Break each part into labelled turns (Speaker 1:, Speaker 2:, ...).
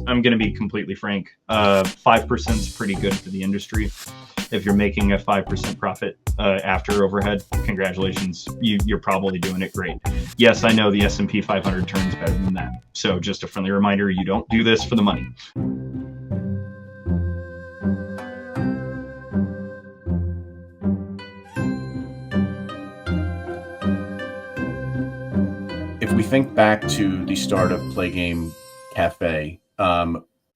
Speaker 1: I'm going to be completely frank. 5% is pretty good for the industry. If you're making a 5% profit after overhead, congratulations. You're probably doing it great. Yes, I know the S&P 500 turns better than that. So just a friendly reminder, you don't do this for the money.
Speaker 2: If we think back to the start of Play Game Cafe,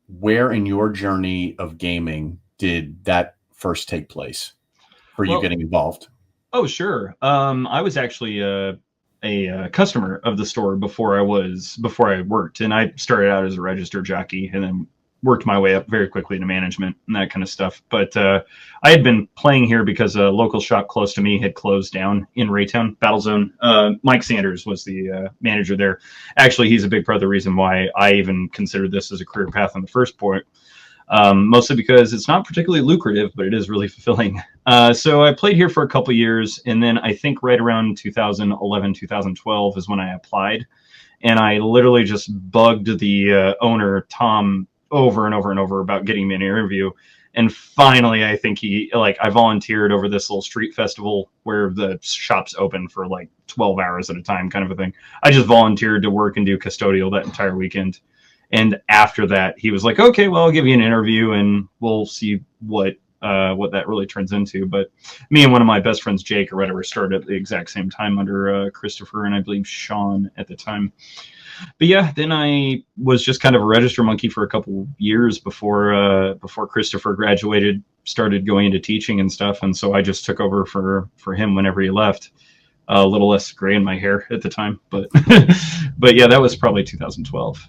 Speaker 2: where in your journey of gaming did that first take place for you
Speaker 1: Well,
Speaker 2: getting involved?
Speaker 1: oh, sure. I was actually a customer of the store before I worked, and I started out as a register jockey, and then worked my way up very quickly to management and that kind of stuff. But I had been playing here because a local shop close to me had closed down in Raytown, Battlezone. Mike Sanders was the manager there. Actually, he's a big part of the reason why I even considered this as a career path in the first point. Mostly because it's not particularly lucrative, but it is really fulfilling. So I played here for a couple years, and then I think right around 2011, 2012 is when I applied, and I literally just bugged the owner, Tom, over and over and over about getting me an interview. And finally, I think I volunteered over this little street festival where the shops open for like 12 hours at a time, kind of a thing. I just volunteered to work and do custodial that entire weekend. And after that, he was like, "Okay, well, I'll give you an interview, and we'll see what that really turns into." But me and one of my best friends, Jake or whatever, started at the exact same time under Christopher and I believe Sean at the time. But yeah, then I was just kind of a register monkey for a couple years before Christopher graduated, started going into teaching and stuff, and so I just took over for him whenever he left. A little less gray in my hair at the time, but but yeah, that was probably 2012.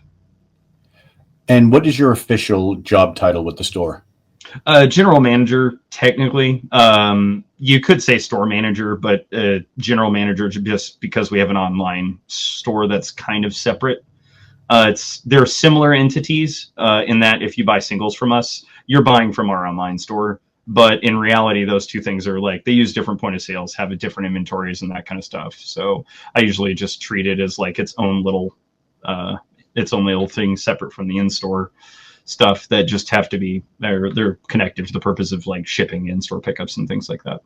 Speaker 2: And what is your official job title with the store?
Speaker 1: General manager, technically. You could say store manager, but general manager just because we have an online store that's kind of separate. They're similar entities in that if you buy singles from us, you're buying from our online store. But in reality, those two things are like they use different point of sales, have a different inventories and that kind of stuff. So I usually just treat it as like its own little thing separate from the in-store stuff that just have to be they're connected for the purpose of like shipping in-store pickups and things like that.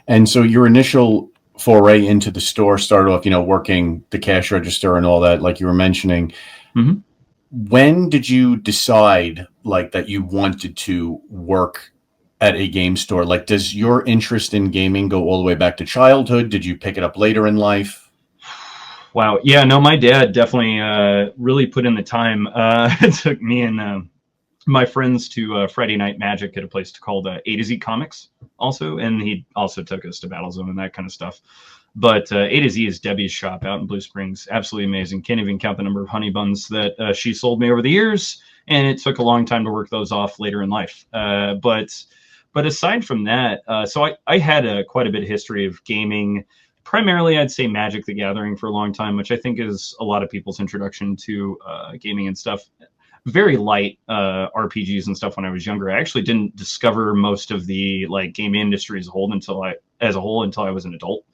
Speaker 2: And so your initial foray into the store started off, working the cash register and all that, like you were mentioning.
Speaker 1: Mm-hmm.
Speaker 2: When did you decide like that you wanted to work at a game store? Like, does your interest in gaming go all the way back to childhood? Did you pick it up later in life?
Speaker 1: Wow. Yeah, no, my dad definitely really put in the time. It took me and my friends to Friday Night Magic at a place called A to Z Comics also, and he also took us to Battlezone and that kind of stuff. But A to Z is Debbie's shop out in Blue Springs. Absolutely amazing. Can't even count the number of honey buns that she sold me over the years, and it took a long time to work those off later in life. But aside from that, so I had quite a bit of history of gaming. Primarily, I'd say Magic the Gathering for a long time, which I think is a lot of people's introduction to gaming and stuff. Very light RPGs and stuff when I was younger. I actually didn't discover most of the like game industry as a whole until I was an adult.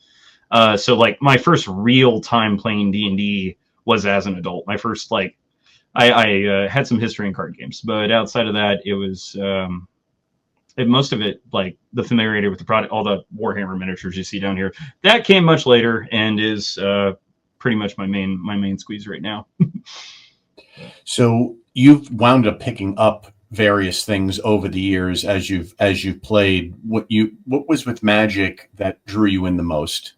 Speaker 1: So like my first real time playing D&D was as an adult. My first I had some history in card games, but outside of that, it was most of it, like the familiarity with the product, all the Warhammer miniatures you see down here, that came much later and is pretty much my main squeeze right now.
Speaker 2: So you've wound up picking up various things over the years as you've played. What was with Magic that drew you in the most?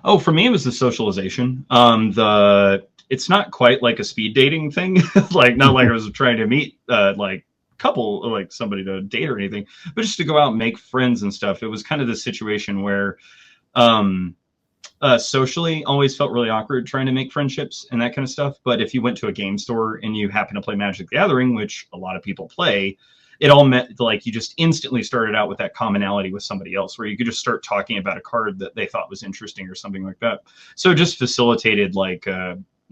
Speaker 1: Oh, for me, it was the socialization. It's not quite like a speed dating thing, like not like I was trying to meet like couple like somebody to date or anything, but just to go out and make friends and stuff. It was kind of the situation where socially always felt really awkward trying to make friendships and that kind of stuff. But if you went to a game store and you happen to play Magic the Gathering, which a lot of people play, it all meant like you just instantly started out with that commonality with somebody else where you could just start talking about a card that they thought was interesting or something like that. So it just facilitated like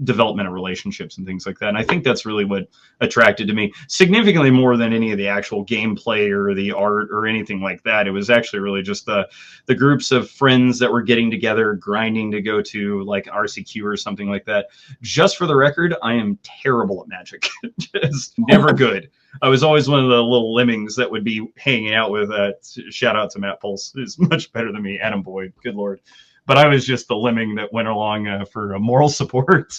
Speaker 1: development of relationships and things like that. And I think that's really what attracted to me significantly more than any of the actual gameplay or the art or anything like that. It was actually really just the groups of friends that were getting together, grinding to go to like RCQ or something like that. Just for the record, I am terrible at Magic. Just never good. I was always one of the little lemmings that would be hanging out with. Shout out to Matt Pulse, who's much better than me. Adam Boyd, good lord. But I was just the lemming that went along for moral support.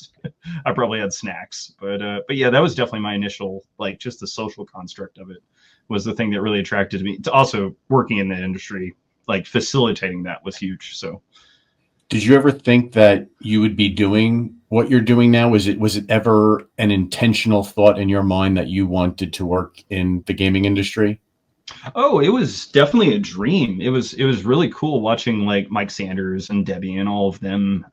Speaker 1: I probably had snacks, but yeah, that was definitely my initial, like, just the social construct of it was the thing that really attracted to me. To also working in the industry, like facilitating that was huge. So,
Speaker 2: Did you ever think that you would be doing what you're doing now? Was it ever an intentional thought in your mind that you wanted to work in the gaming industry?
Speaker 1: oh, it was definitely a dream. It was really cool watching like Mike Sanders and Debbie and all of them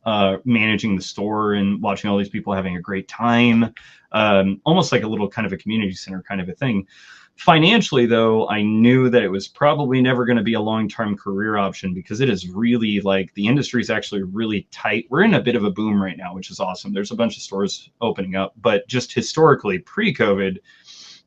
Speaker 1: managing the store and watching all these people having a great time. Almost like a little kind of a community center kind of a thing. Financially, though, I knew that it was probably never going to be a long-term career option because it is really like the industry is actually really tight. We're in a bit of a boom right now, which is awesome. There's a bunch of stores opening up, but just historically, pre-COVID,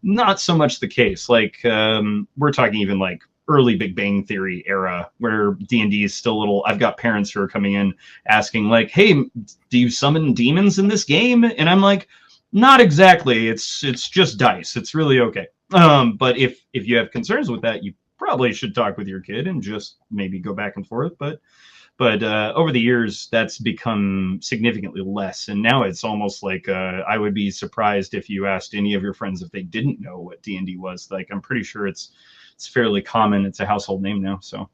Speaker 1: not so much the case. Like we're talking even like early Big Bang Theory era where D&D is still a little. I've got parents who are coming in asking like, "Hey, do you summon demons in this game?" And I'm like, "Not exactly. It's just dice. It's really okay." But if you have concerns with that, you probably should talk with your kid and just maybe go back and forth. But over the years, that's become significantly less. And now it's almost like I would be surprised if you asked any of your friends if they didn't know what D&D was. Like, I'm pretty sure it's fairly common. It's a household name now. So,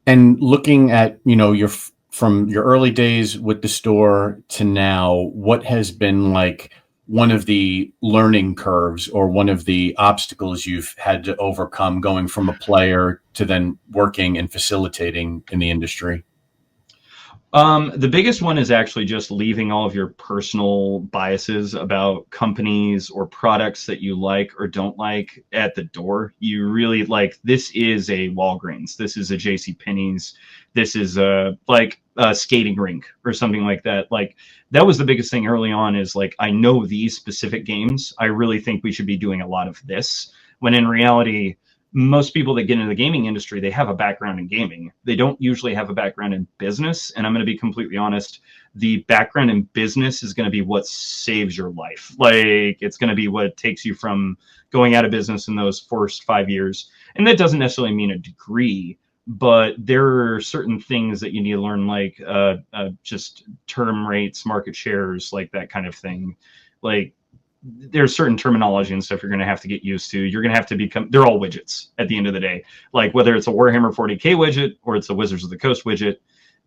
Speaker 2: And looking at, your from your early days with the store to now, what has been like one of the learning curves or one of the obstacles you've had to overcome going from a player to then working and facilitating in the industry?
Speaker 1: the biggest one is actually just leaving all of your personal biases about companies or products that you like or don't like at the door. You really like this is a Walgreens, this is a J.C. Penney's, this is a skating rink or something like that. Like that was the biggest thing early on is like I know these specific games. I really think we should be doing a lot of this. When in reality, most people that get into the gaming industry, they have a background in gaming. They don't usually have a background in business. And I'm going to be completely honest, the background in business is going to be what saves your life. Like it's going to be what takes you from going out of business in those first 5 years. And that doesn't necessarily mean a degree, but there are certain things that you need to learn, like just term rates, market shares, like that kind of thing. Like there's certain terminology and stuff you're going to have to get used to. You're going to have to become, they're all widgets at the end of the day. Like whether it's a Warhammer 40K widget or it's a Wizards of the Coast widget,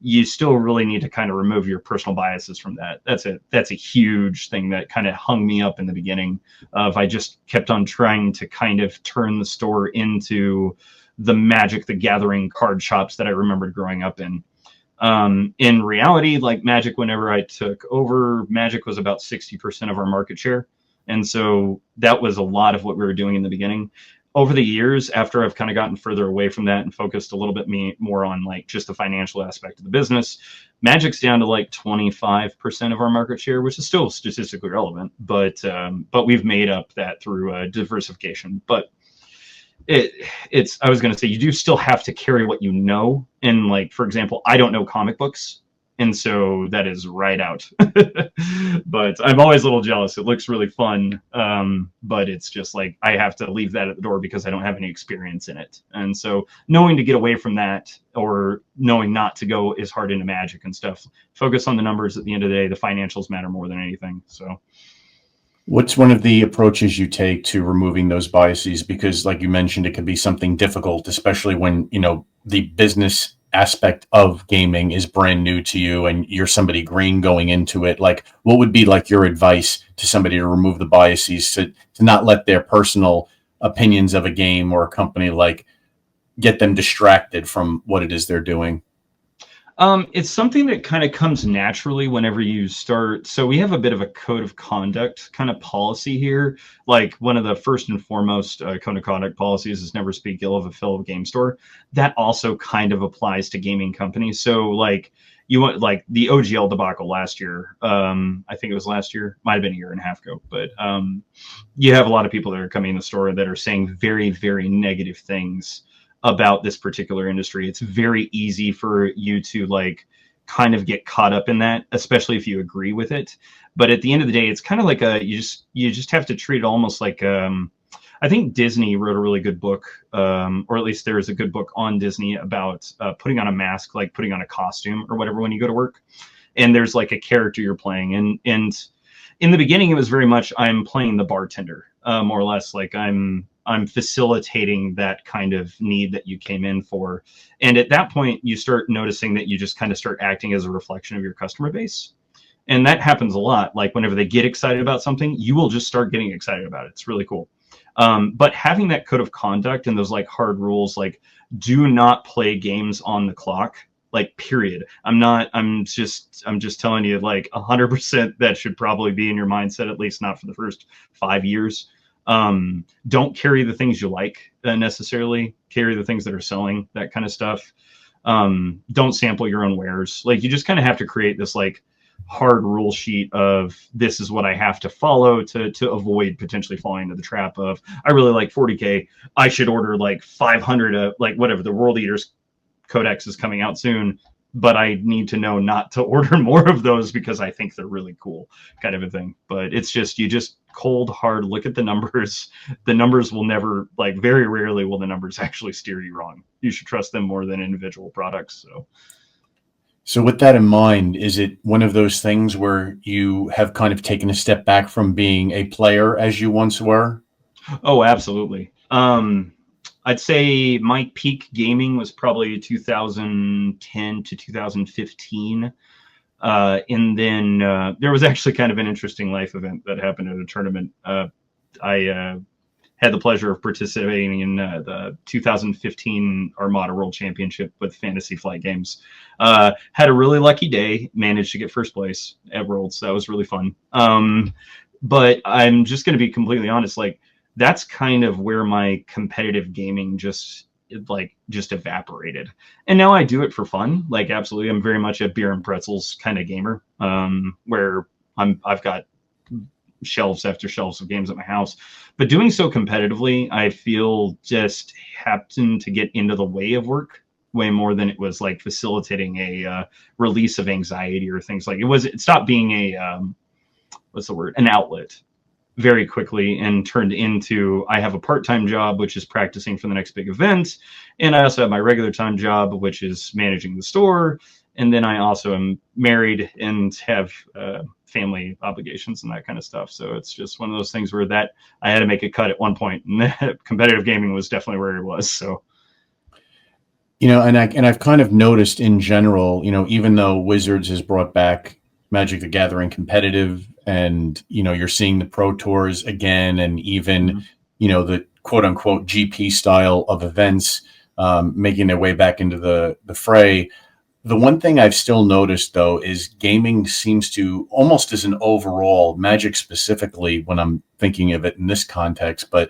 Speaker 1: you still really need to kind of remove your personal biases from that. That's a huge thing that kind of hung me up in the beginning of I just kept on trying to kind of turn the store into the Magic the Gathering card shops that I remembered growing up in. In reality, like Magic, whenever I took over, Magic was about 60% of our market share. And so that was a lot of what we were doing in the beginning. Over the years, after I've kind of gotten further away from that and focused a little bit more on like just the financial aspect of the business, Magic's down to like 25% of our market share, which is still statistically relevant, but we've made up that through diversification. But it's I was going to say you do still have to carry what you know. And like for example, I don't know comic books, and so that is right out. But I'm always a little jealous. It looks really fun, but it's just like I have to leave that at the door because I don't have any experience in it. And so knowing to get away from that or knowing not to go as hard into Magic and stuff, focus on the numbers. At the end of the day, the financials matter more than anything. So
Speaker 2: What's one of the approaches you take to removing those biases? Because like you mentioned, it can be something difficult, especially when, the business aspect of gaming is brand new to you and you're somebody green going into it. Like what would be like your advice to somebody to remove the biases, to not let their personal opinions of a game or a company like get them distracted from what it is they're doing?
Speaker 1: it's something that kind of comes naturally whenever you start. So we have a bit of a code of conduct kind of policy here. Like one of the first and foremost code of conduct policies is never speak ill of a fellow game store. That also kind of applies to gaming companies. So like you want like the OGL debacle last year. I think it was last year, might have been a year and a half ago, but you have a lot of people that are coming in the store that are saying very, very negative things about this particular industry. It's very easy for you to like kind of get caught up in that, especially if you agree with it. But at the end of the day, it's kind of like you just have to treat it almost like I think Disney wrote a really good book, or at least there is a good book on Disney about putting on a mask, like putting on a costume or whatever when you go to work. And there's like a character you're playing, and in the beginning it was very much I'm playing the bartender, more or less, like I'm facilitating that kind of need that you came in for. And at that point, you start noticing that you just kind of start acting as a reflection of your customer base. And that happens a lot. Like whenever they get excited about something, you will just start getting excited about it. It's really cool. But having that code of conduct and those like hard rules, like do not play games on the clock, like period. I'm just telling you like 100% that should probably be in your mindset, at least not for the first 5 years. Don't carry the things you like necessarily. Carry the things that are selling, that kind of stuff. Don't sample your own wares. Like you just kind of have to create this like hard rule sheet of this is what I have to follow to avoid potentially falling into the trap of I really like 40K. I should order like 500 like whatever the World Eaters Codex is coming out soon, but I need to know not to order more of those because I think they're really cool, kind of a thing. But it's just, you just cold hard look at the numbers. The numbers will never, like very rarely will the numbers actually steer you wrong. You should trust them more than individual products.
Speaker 2: So with that in mind, is it one of those things where you have kind of taken a step back from being a player as you once were?
Speaker 1: Oh, absolutely. I'd say my peak gaming was probably 2010 to 2015. And then there was actually kind of an interesting life event that happened at a tournament. I had the pleasure of participating in the 2015 Armada World Championship with Fantasy Flight Games. Had a really lucky day, managed to get first place at Worlds. That was really fun. But I'm just going to be completely honest, like that's kind of where my competitive gaming just evaporated. And now I do it for fun. Like absolutely, I'm very much a beer and pretzels kind of gamer, where I've got shelves after shelves of games at my house, but doing so competitively, I feel just happened to get into the way of work way more than it was like facilitating a release of anxiety or things like it stopped being a what's the word, an outlet very quickly and turned into I have a part-time job which is practicing for the next big event, and I also have my regular time job which is managing the store, and then I also am married and have family obligations and that kind of stuff. So it's just one of those things where that I had to make a cut at one point, and competitive gaming was definitely where it was. So
Speaker 2: and I've kind of noticed in general, even though Wizards has brought back Magic the Gathering competitive, and you're seeing the Pro Tours again, and even the quote unquote GP style of events making their way back into the fray. The one thing I've still noticed, though, is gaming seems to, almost as an overall, Magic specifically, when I'm thinking of it in this context, but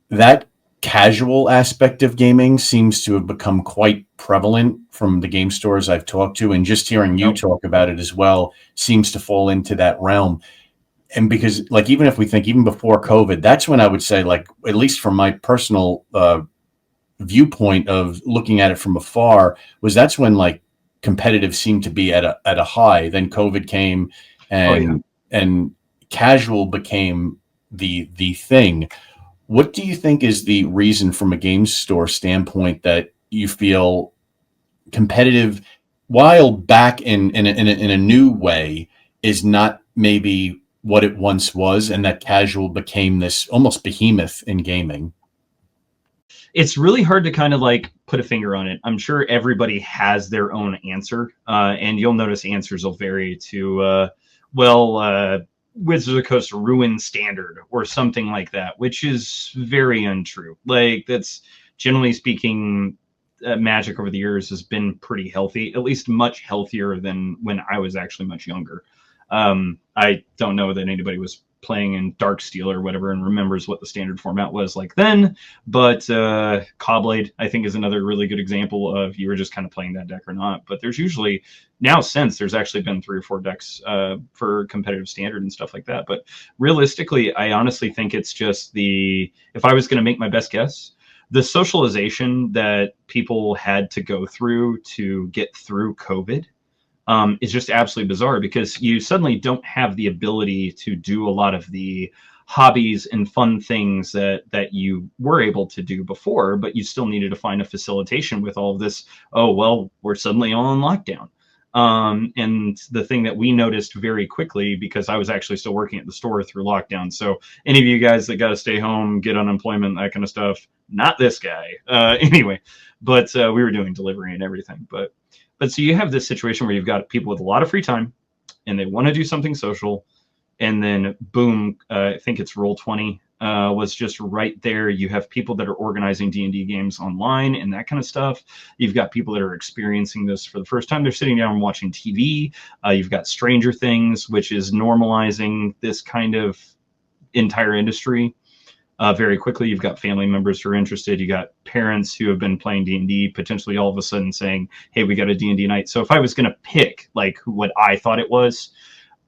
Speaker 2: that casual aspect of gaming seems to have become quite prevalent from the game stores I've talked to, and just hearing you talk about it as well seems to fall into that realm. And because, like, even if we think even before COVID, that's when I would say, like, at least from my personal viewpoint of looking at it from afar, was that's when like competitive seemed to be at a high. Then COVID came, and casual became the thing. What do you think is the reason from a game store standpoint that you feel competitive, while back in a new way, is not maybe what it once was, and that casual became this almost behemoth in gaming?
Speaker 1: It's really hard to kind of like put a finger on it. I'm sure everybody has their own answer, and you'll notice answers will vary to, Wizards of the Coast ruin standard or something like that, which is very untrue. Like that's generally speaking, Magic over the years has been pretty healthy, at least much healthier than when I was actually much younger. I don't know that anybody was playing in Darksteel or whatever and remembers what the standard format was like then. But Cobblade, I think, is another really good example of you were just kind of playing that deck or not. But there's usually now since there's actually been 3 or 4 decks for competitive standard and stuff like that. But realistically, I honestly think it's just if I was going to make my best guess, the socialization that people had to go through to get through COVID is just absolutely bizarre, because you suddenly don't have the ability to do a lot of the hobbies and fun things that you were able to do before, but you still needed to find a facilitation with all of this. Oh, well, we're suddenly all in lockdown. And the thing that we noticed very quickly, because I was actually still working at the store through lockdown. So any of you guys that got to stay home, get unemployment, that kind of stuff, not this guy. Anyway, but we were doing delivery and everything. But so you have this situation where you've got people with a lot of free time and they want to do something social. And then boom, I think it's Roll20 was just right there. You have people that are organizing D&D games online and that kind of stuff. You've got people that are experiencing this for the first time. They're sitting down and watching TV. You've got Stranger Things, which is normalizing this kind of entire industry. Very quickly, you've got family members who are interested. You got parents who have been playing D&D, potentially all of a sudden saying, hey, we got a D&D night. So if I was going to pick like what I thought it was,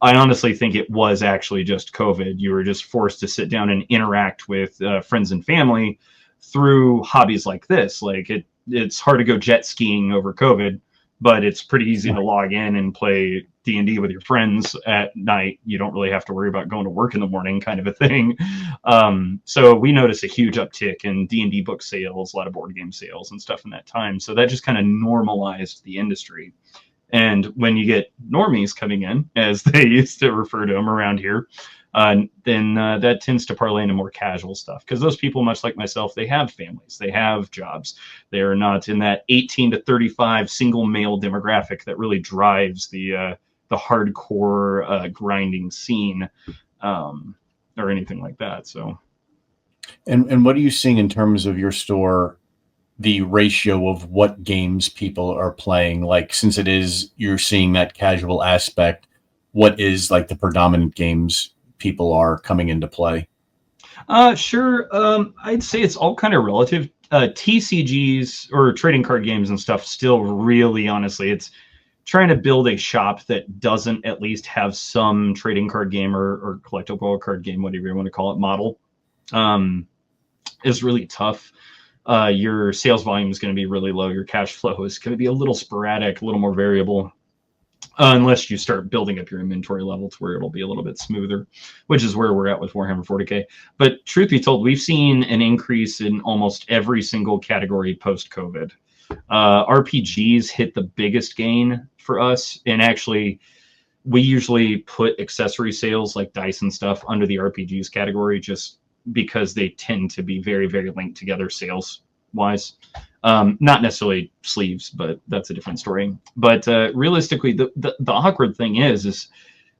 Speaker 1: I honestly think it was actually just COVID. You were just forced to sit down and interact with friends and family through hobbies like this. Like it's hard to go jet skiing over COVID, but it's pretty easy to log in and play D&D with your friends at night. You don't really have to worry about going to work in the morning, kind of a thing. So we noticed a huge uptick in D&D book sales, a lot of board game sales and stuff in that time. So that just kind of normalized the industry. And when you get normies coming in, as they used to refer to them around here, then that tends to parlay into more casual stuff. Because those people, much like myself, they have families, they have jobs. They are not in that 18 to 35 single male demographic that really drives the hardcore grinding scene or anything like that. So,
Speaker 2: and what are you seeing in terms of your store? The ratio of what games people are playing, like, since you're seeing that casual aspect, what is like the predominant games people are coming into play?
Speaker 1: Sure. I'd say it's all kind of relative. TCGs or trading card games and stuff still really, honestly, it's trying to build a shop that doesn't at least have some trading card game or collectible card game, whatever you want to call it, model, is really tough. Your sales volume is going to be really low. Your cash flow is going to be a little sporadic, a little more variable, unless you start building up your inventory level to where it'll be a little bit smoother, which is where we're at with Warhammer 40K. But truth be told, we've seen an increase in almost every single category post-COVID. RPGs hit the biggest gain for us, and actually, we usually put accessory sales like dice and stuff under the RPGs category, just because they tend to be very, very linked together sales wise. Not necessarily sleeves, but that's a different story. But realistically, the awkward thing is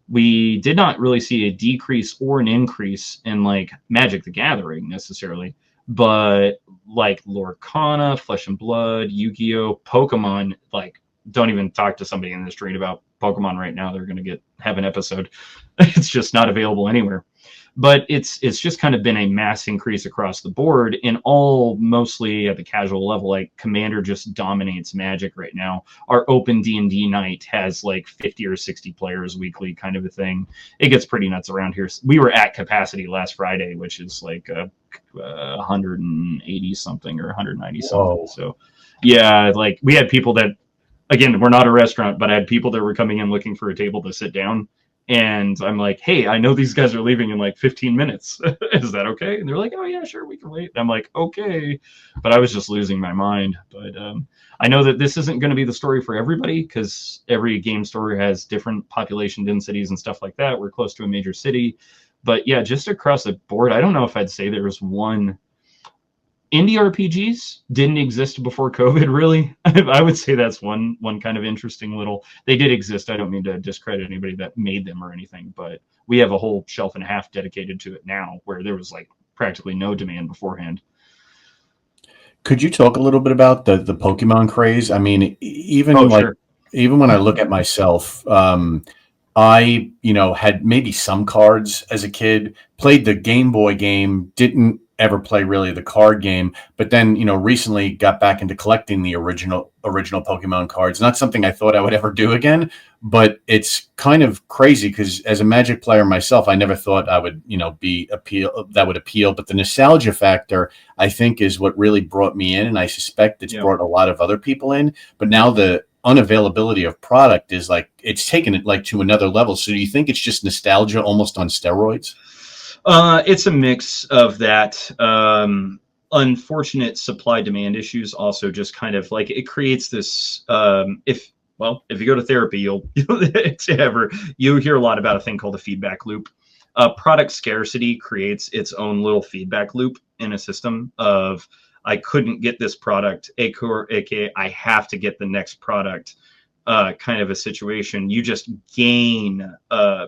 Speaker 1: we did not really see a decrease or an increase in like Magic the Gathering necessarily, but like Lorcana, Flesh and Blood, Yu-Gi-Oh, Pokemon, like don't even talk to somebody in the street about Pokemon right now. They're going to have an episode. It's just not available anywhere. But it's just kind of been a mass increase across the board, and all mostly at the casual level. Like Commander just dominates Magic right now. Our open D&D night has like 50 or 60 players weekly, kind of a thing. It gets pretty nuts around here. We were at capacity last Friday, which is like 180 something or 190 something.
Speaker 2: Whoa.
Speaker 1: So yeah, like we had people that, again, we're not a restaurant, but I had people that were coming in looking for a table to sit down. And I'm like, hey, I know these guys are leaving in like 15 minutes. Is that okay? And they're like, oh, yeah, sure, we can wait. And I'm like, okay. But I was just losing my mind. But I know that this isn't going to be the story for everybody, because every game store has different population densities and stuff like that. We're close to a major city. But yeah, just across the board, I don't know if I'd say there was one. Indie RPGs didn't exist before COVID, really. I would say that's one kind of interesting little. They did exist. I don't mean to discredit anybody that made them or anything, but we have a whole shelf and a half dedicated to it now, where there was like practically no demand beforehand.
Speaker 2: Could you talk a little bit about the Pokemon craze? I mean, even
Speaker 1: Oh, sure.
Speaker 2: even when I look at myself, I, had maybe some cards as a kid, played the Game Boy game, didn't ever play really the card game, but then, recently got back into collecting the original Pokemon cards. Not something I thought I would ever do again, but it's kind of crazy because as a Magic player myself, I never thought I would, that would appeal. But the nostalgia factor, I think, is what really brought me in, and I suspect it's
Speaker 1: Yeah.
Speaker 2: brought a lot of other people in. But now the unavailability of product is like it's taken it like to another level. So do you think it's just nostalgia almost on steroids?
Speaker 1: It's a mix of that. Unfortunate supply demand issues also just kind of like it creates this. If you go to therapy, you hear a lot about a thing called a feedback loop. Product scarcity creates its own little feedback loop in a system of I couldn't get this product, aka I have to get the next product. Kind of a situation. You just gain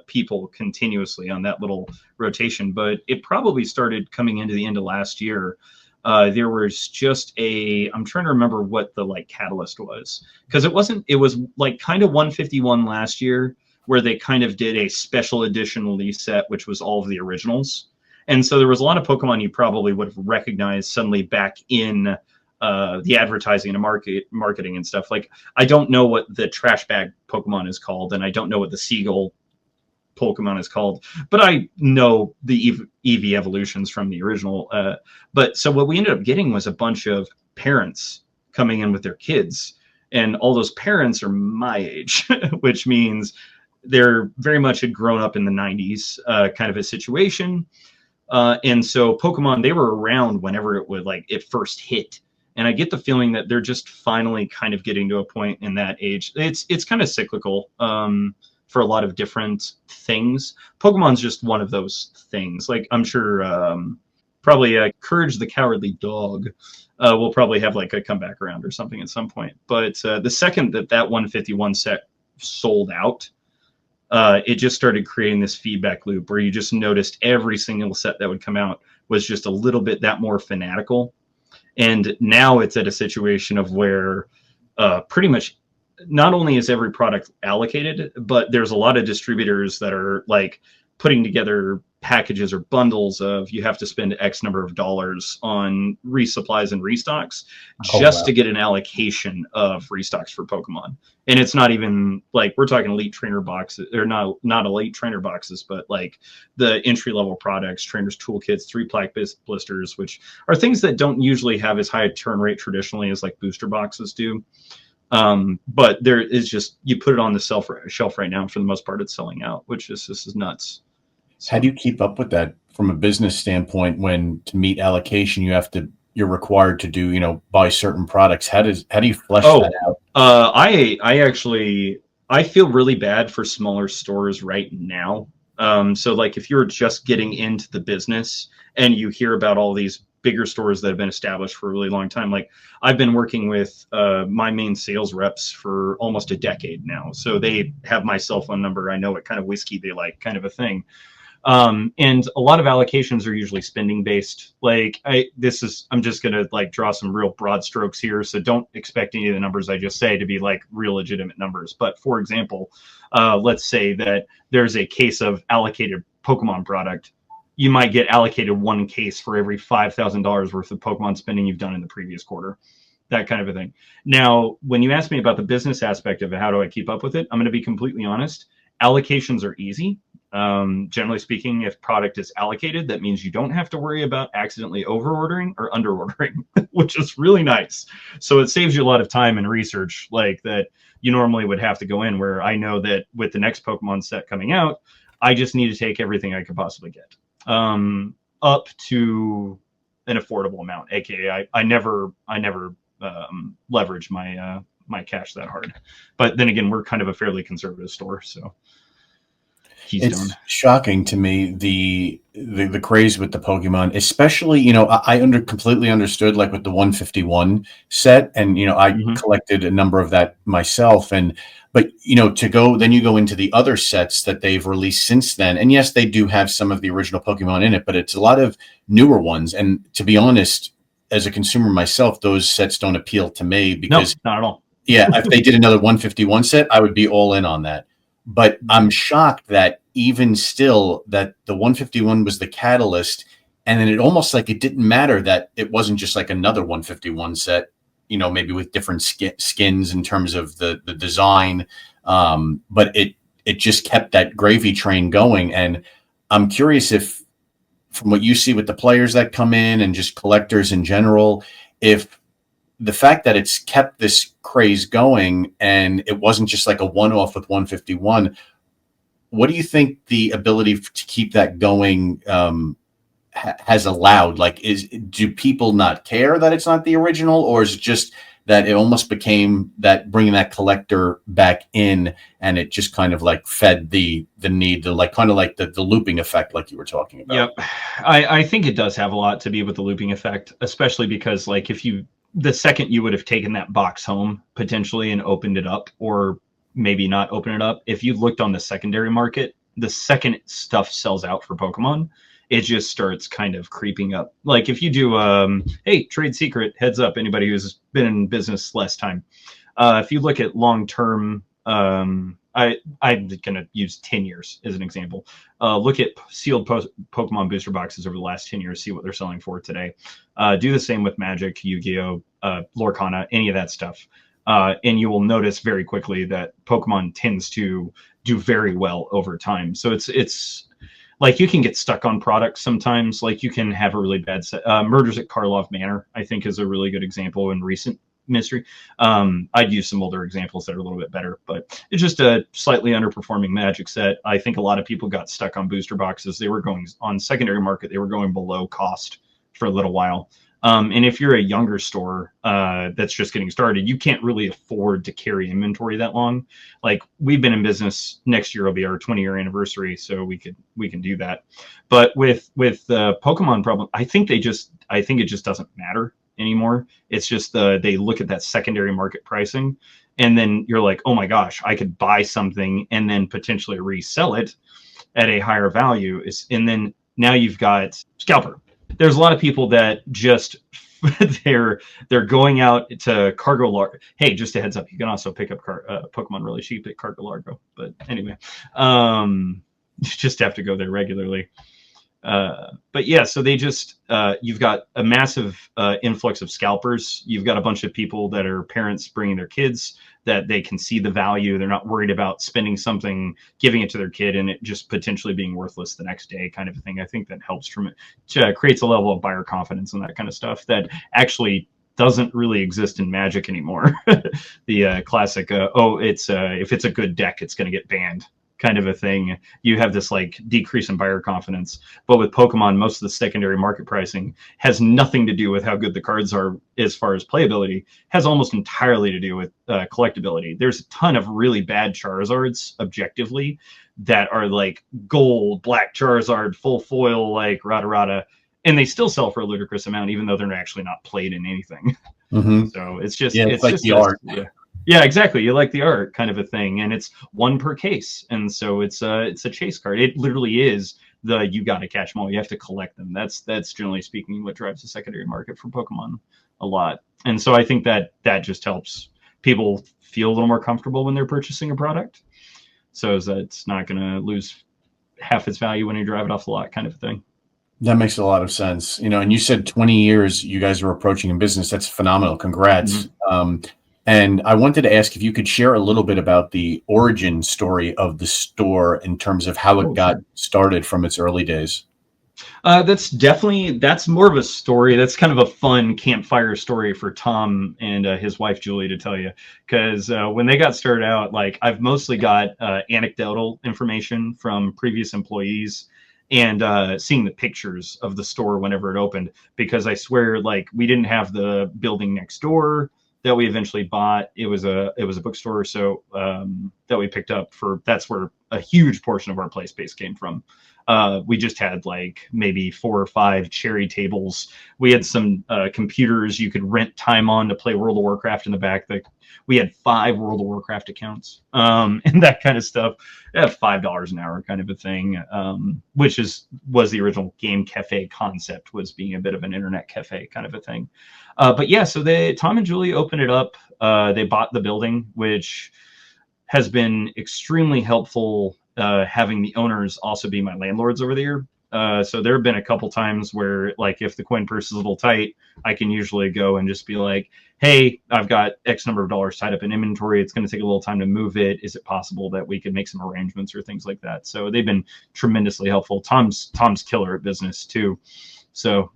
Speaker 1: people continuously on that little rotation. But it probably started coming into the end of last year. There was just I'm trying to remember what the like catalyst was, because it was like kind of 151 last year where they kind of did a special edition release set, which was all of the originals. And so there was a lot of Pokemon you probably would have recognized suddenly back in the advertising and marketing and stuff. Like, I don't know what the trash bag Pokemon is called, and I don't know what the seagull Pokemon is called, but I know the Eevee evolutions from the original. But so what we ended up getting was a bunch of parents coming in with their kids, and all those parents are my age, which means they're very much had grown up in the 90s kind of a situation. And so Pokemon, they were around whenever it first hit. And I get the feeling that they're just finally kind of getting to a point in that age. It's kind of cyclical for a lot of different things. Pokemon's just one of those things. Like, I'm sure probably Courage the Cowardly Dog will probably have like a comeback around or something at some point. But the second that 151 set sold out, it just started creating this feedback loop where you just noticed every single set that would come out was just a little bit that more fanatical. And now it's at a situation of where pretty much not only is every product allocated, but there's a lot of distributors that are like putting together packages or bundles of you have to spend X number of dollars on resupplies and restocks just to get an allocation of restocks for Pokemon. And it's not even like we're talking elite trainer boxes, or not elite trainer boxes, but like the entry level products, trainers toolkits, 3-pack blisters, which are things that don't usually have as high a turn rate traditionally as like booster boxes do. But there is just, you put it on the shelf right now, for the most part it's selling out, which is this is nuts.
Speaker 2: So, how do you keep up with that from a business standpoint when to meet allocation you're required to do, buy certain products? How do you flesh that out?
Speaker 1: I feel really bad for smaller stores right now. So like if you're just getting into the business and you hear about all these bigger stores that have been established for a really long time, like I've been working with my main sales reps for almost a decade now. So they have my cell phone number. I know what kind of whiskey they like, kind of a thing. And a lot of allocations are usually spending based. Like I'm just going to like draw some real broad strokes here. So don't expect any of the numbers I just say to be like real legitimate numbers. But for example, let's say that there's a case of allocated Pokemon product. You might get allocated one case for every $5,000 worth of Pokemon spending you've done in the previous quarter, that kind of a thing. Now, when you ask me about the business aspect of it, how do I keep up with it? I'm going to be completely honest. Allocations are easy. Generally speaking, if product is allocated, that means you don't have to worry about accidentally over ordering or under ordering, which is really nice. So it saves you a lot of time and research like that you normally would have to go in, where I know that with the next Pokemon set coming out, I just need to take everything I could possibly get up to an affordable amount. AKA I never leverage my my cash that hard. But then again, we're kind of a fairly conservative store, so Keystone.
Speaker 2: It's shocking to me the craze with the Pokemon, especially I completely understood like with the 151 set, and I collected a number of that myself, but you go into the other sets that they've released since then, and yes, they do have some of the original Pokemon in it, but it's a lot of newer ones, and to be honest, as a consumer myself, those sets don't appeal to me because
Speaker 1: no, not at all.
Speaker 2: Yeah, if they did another 151 set, I would be all in on that. But I'm shocked that even still that the 151 was the catalyst, and then it almost like it didn't matter that it wasn't just like another 151 set, maybe with different skins in terms of the design, but it just kept that gravy train going. And I'm curious if, from what you see with the players that come in and just collectors in general, if the fact that it's kept this craze going and it wasn't just like a one-off with 151, what do you think the ability to keep that going has allowed? Like, do people not care that it's not the original, or is it just that it almost became that bringing that collector back in, and it just kind of like fed the need to, like, kind of like the looping effect, like you were talking about?
Speaker 1: Yep. I think it does have a lot to be with the looping effect, especially because like if you the second you would have taken that box home potentially and opened it up, or maybe not open it up, if you looked on the secondary market, the second stuff sells out for Pokemon, it just starts kind of creeping up. Like if you do hey, trade secret, heads up, anybody who's been in business less time. If you look at long term, I'm going to use 10 years as an example. Look at sealed Pokemon booster boxes over the last 10 years, see what they're selling for today. Do the same with Magic, Yu-Gi-Oh, Lorcana, any of that stuff. And you will notice very quickly that Pokemon tends to do very well over time. So it's like you can get stuck on products sometimes. Like you can have a really bad set. Murders at Karlov Manor, I think, is a really good example in recent mystery. I'd use some older examples that are a little bit better, but it's just a slightly underperforming Magic set. I think a lot of people got stuck on booster boxes. They were going on secondary market. They were going below cost for a little while. And if you're a younger store that's just getting started, you can't really afford to carry inventory that long. Like we've been in business, next year will be our 20-year anniversary, so we can do that. But with the Pokemon problem, I think it just doesn't matter anymore. It's just they look at that secondary market pricing, and then you're like, oh my gosh, I could buy something and then potentially resell it at a higher value. And then now you've got scalper. There's a lot of people that just they're going out to Cargo Largo. Hey, just a heads up, you can also pick up Pokemon really cheap at Cargo Largo. But anyway, you just have to go there regularly. But yeah, so they just you've got a massive influx of scalpers. You've got a bunch of people that are parents bringing their kids, that they can see the value. They're not worried about spending something, giving it to their kid, and it just potentially being worthless the next day, kind of a thing. I think that helps creates a level of buyer confidence and that kind of stuff that actually doesn't really exist in Magic anymore. The classic, if it's a good deck, it's going to get banned kind of a thing. You have this like decrease in buyer confidence. But with Pokemon, most of the secondary market pricing has nothing to do with how good the cards are as far as playability, has almost entirely to do with collectability. There's a ton of really bad Charizards objectively that are like gold, black Charizard, full foil, like rata, and they still sell for a ludicrous amount, even though they're actually not played in anything.
Speaker 2: Mm-hmm.
Speaker 1: So it's
Speaker 2: like
Speaker 1: just
Speaker 2: the art.
Speaker 1: yeah, exactly. You like the art, kind of a thing, and it's one per case, and so it's a chase card. It literally is you got to catch them all. You have to collect them. That's generally speaking what drives the secondary market for Pokemon a lot. And so I think that just helps people feel a little more comfortable when they're purchasing a product, so that it's not going to lose half its value when you drive it off the lot, kind of a thing.
Speaker 2: That makes a lot of sense. And you said 20 years you guys are approaching in business. That's phenomenal. Congrats. Mm-hmm. And I wanted to ask if you could share a little bit about the origin story of the store in terms of how it got started from its early days.
Speaker 1: That's more of a story. That's kind of a fun campfire story for Tom and his wife Julie to tell you, because when they got started out, like I've mostly got anecdotal information from previous employees and seeing the pictures of the store whenever it opened, because I swear, like, we didn't have the building next door that we eventually bought. It was a bookstore, so that we picked up for. That's where a huge portion of our play space came from. We just had like maybe 4 or 5 cherry tables. We had some computers you could rent time on to play World of Warcraft in the back. We had 5 World of Warcraft accounts and that kind of stuff. At $5 an hour, kind of a thing, which was the original game cafe concept, was being a bit of an internet cafe kind of a thing. But yeah, so Tom and Julie opened it up. They bought the building, which has been extremely helpful, having the owners also be my landlords over the year. So there have been a couple times where, like, if the coin purse is a little tight, I can usually go and just be like, hey, I've got X number of dollars tied up in inventory. It's going to take a little time to move it. Is it possible that we could make some arrangements or things like that? So they've been tremendously helpful. Tom's killer at business too. So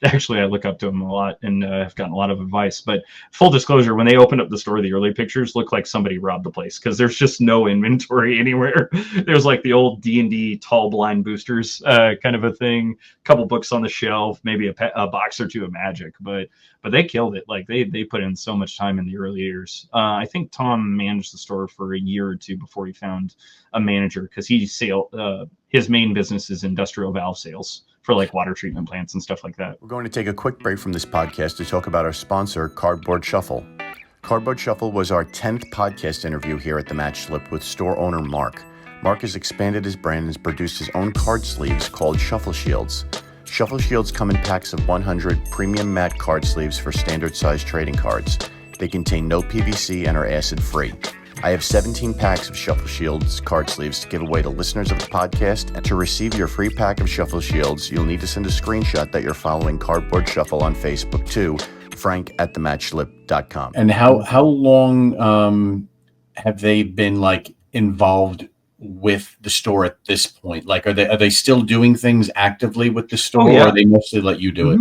Speaker 1: actually, I look up to him a lot, and I've gotten a lot of advice. But full disclosure, when they opened up the store, the early pictures look like somebody robbed the place because there's just no inventory anywhere. There's like the old D&D tall blind boosters kind of a thing, a couple books on the shelf, maybe a box or two of Magic, but they killed it. Like they put in so much time in the early years. I think Tom managed the store for a year or two before he found a manager, because his main business is industrial valve sales for like water treatment plants and stuff like that.
Speaker 2: We're going to take a quick break from this podcast to talk about our sponsor, Cardboard Shuffle. Cardboard Shuffle was our 10th podcast interview here at the Match Slip with store owner Mark. Mark has expanded his brand and has produced his own card sleeves called Shuffle Shields. Shuffle Shields come in packs of 100 premium matte card sleeves for standard size trading cards. They contain no PVC and are acid free. I have 17 packs of Shuffle Shields card sleeves to give away to listeners of the podcast. And to receive your free pack of Shuffle Shields, you'll need to send a screenshot that you're following Cardboard Shuffle on Facebook to frank@thematchslip.com. And how long have they been like involved with the store at this point? Like, are they still doing things actively with the store, or they mostly let you do it?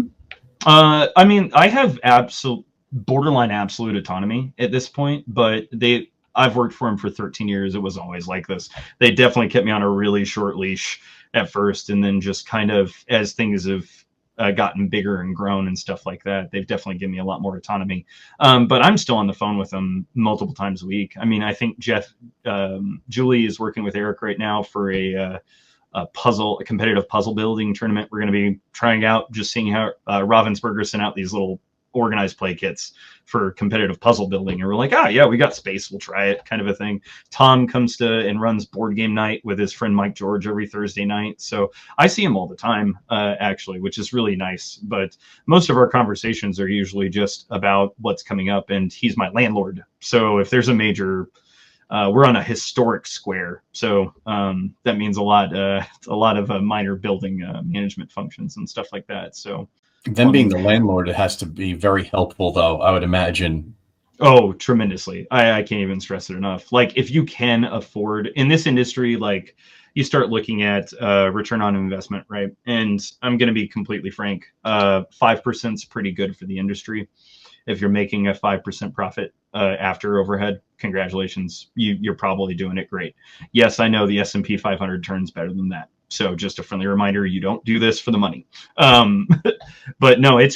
Speaker 1: I mean, I have borderline absolute autonomy at this point, but I've worked for them for 13 years. It was always like this. They definitely kept me on a really short leash at first, and then just kind of as things have gotten bigger and grown and stuff like that, they've definitely given me a lot more autonomy. But I'm still on the phone with them multiple times a week. I mean, I think Julie is working with Eric right now for a competitive puzzle building tournament we're going to be trying out, just seeing how Ravensburger sent out these little organized play kits for competitive puzzle building, and we're like, yeah, we got space, we'll try it, kind of a thing. Tom comes to and runs board game night with his friend Mike George every Thursday night, so I see him all the time, actually, which is really nice. But most of our conversations are usually just about what's coming up, and he's my landlord, so if there's a major we're on a historic square, so that means a lot of minor building management functions and stuff like that. So
Speaker 2: them being the landlord, it has to be very helpful, though, I would imagine.
Speaker 1: Oh, tremendously. I can't even stress it enough. Like, if you can afford in this industry, like, you start looking at return on investment, right? And I'm going to be completely frank. 5% is pretty good for the industry. If you're making a 5% profit after overhead, congratulations. You're probably doing it great. Yes, I know the S&P 500 turns better than that. So just a friendly reminder, you don't do this for the money. But no, it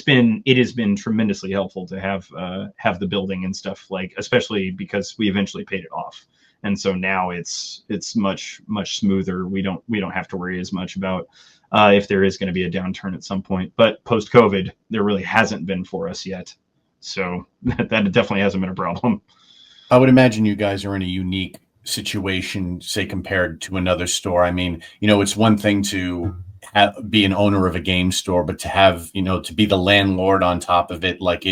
Speaker 1: has been tremendously helpful to have the building and stuff, like, especially because we eventually paid it off. And so now it's much smoother. We don't have to worry as much about if there is going to be a downturn at some point. But post COVID, there really hasn't been for us yet. So that definitely hasn't been a problem.
Speaker 2: I would imagine you guys are in a unique situation, say, compared to another store. I mean, it's one thing to be an owner of a game store, but to have, to be the landlord on top of it, like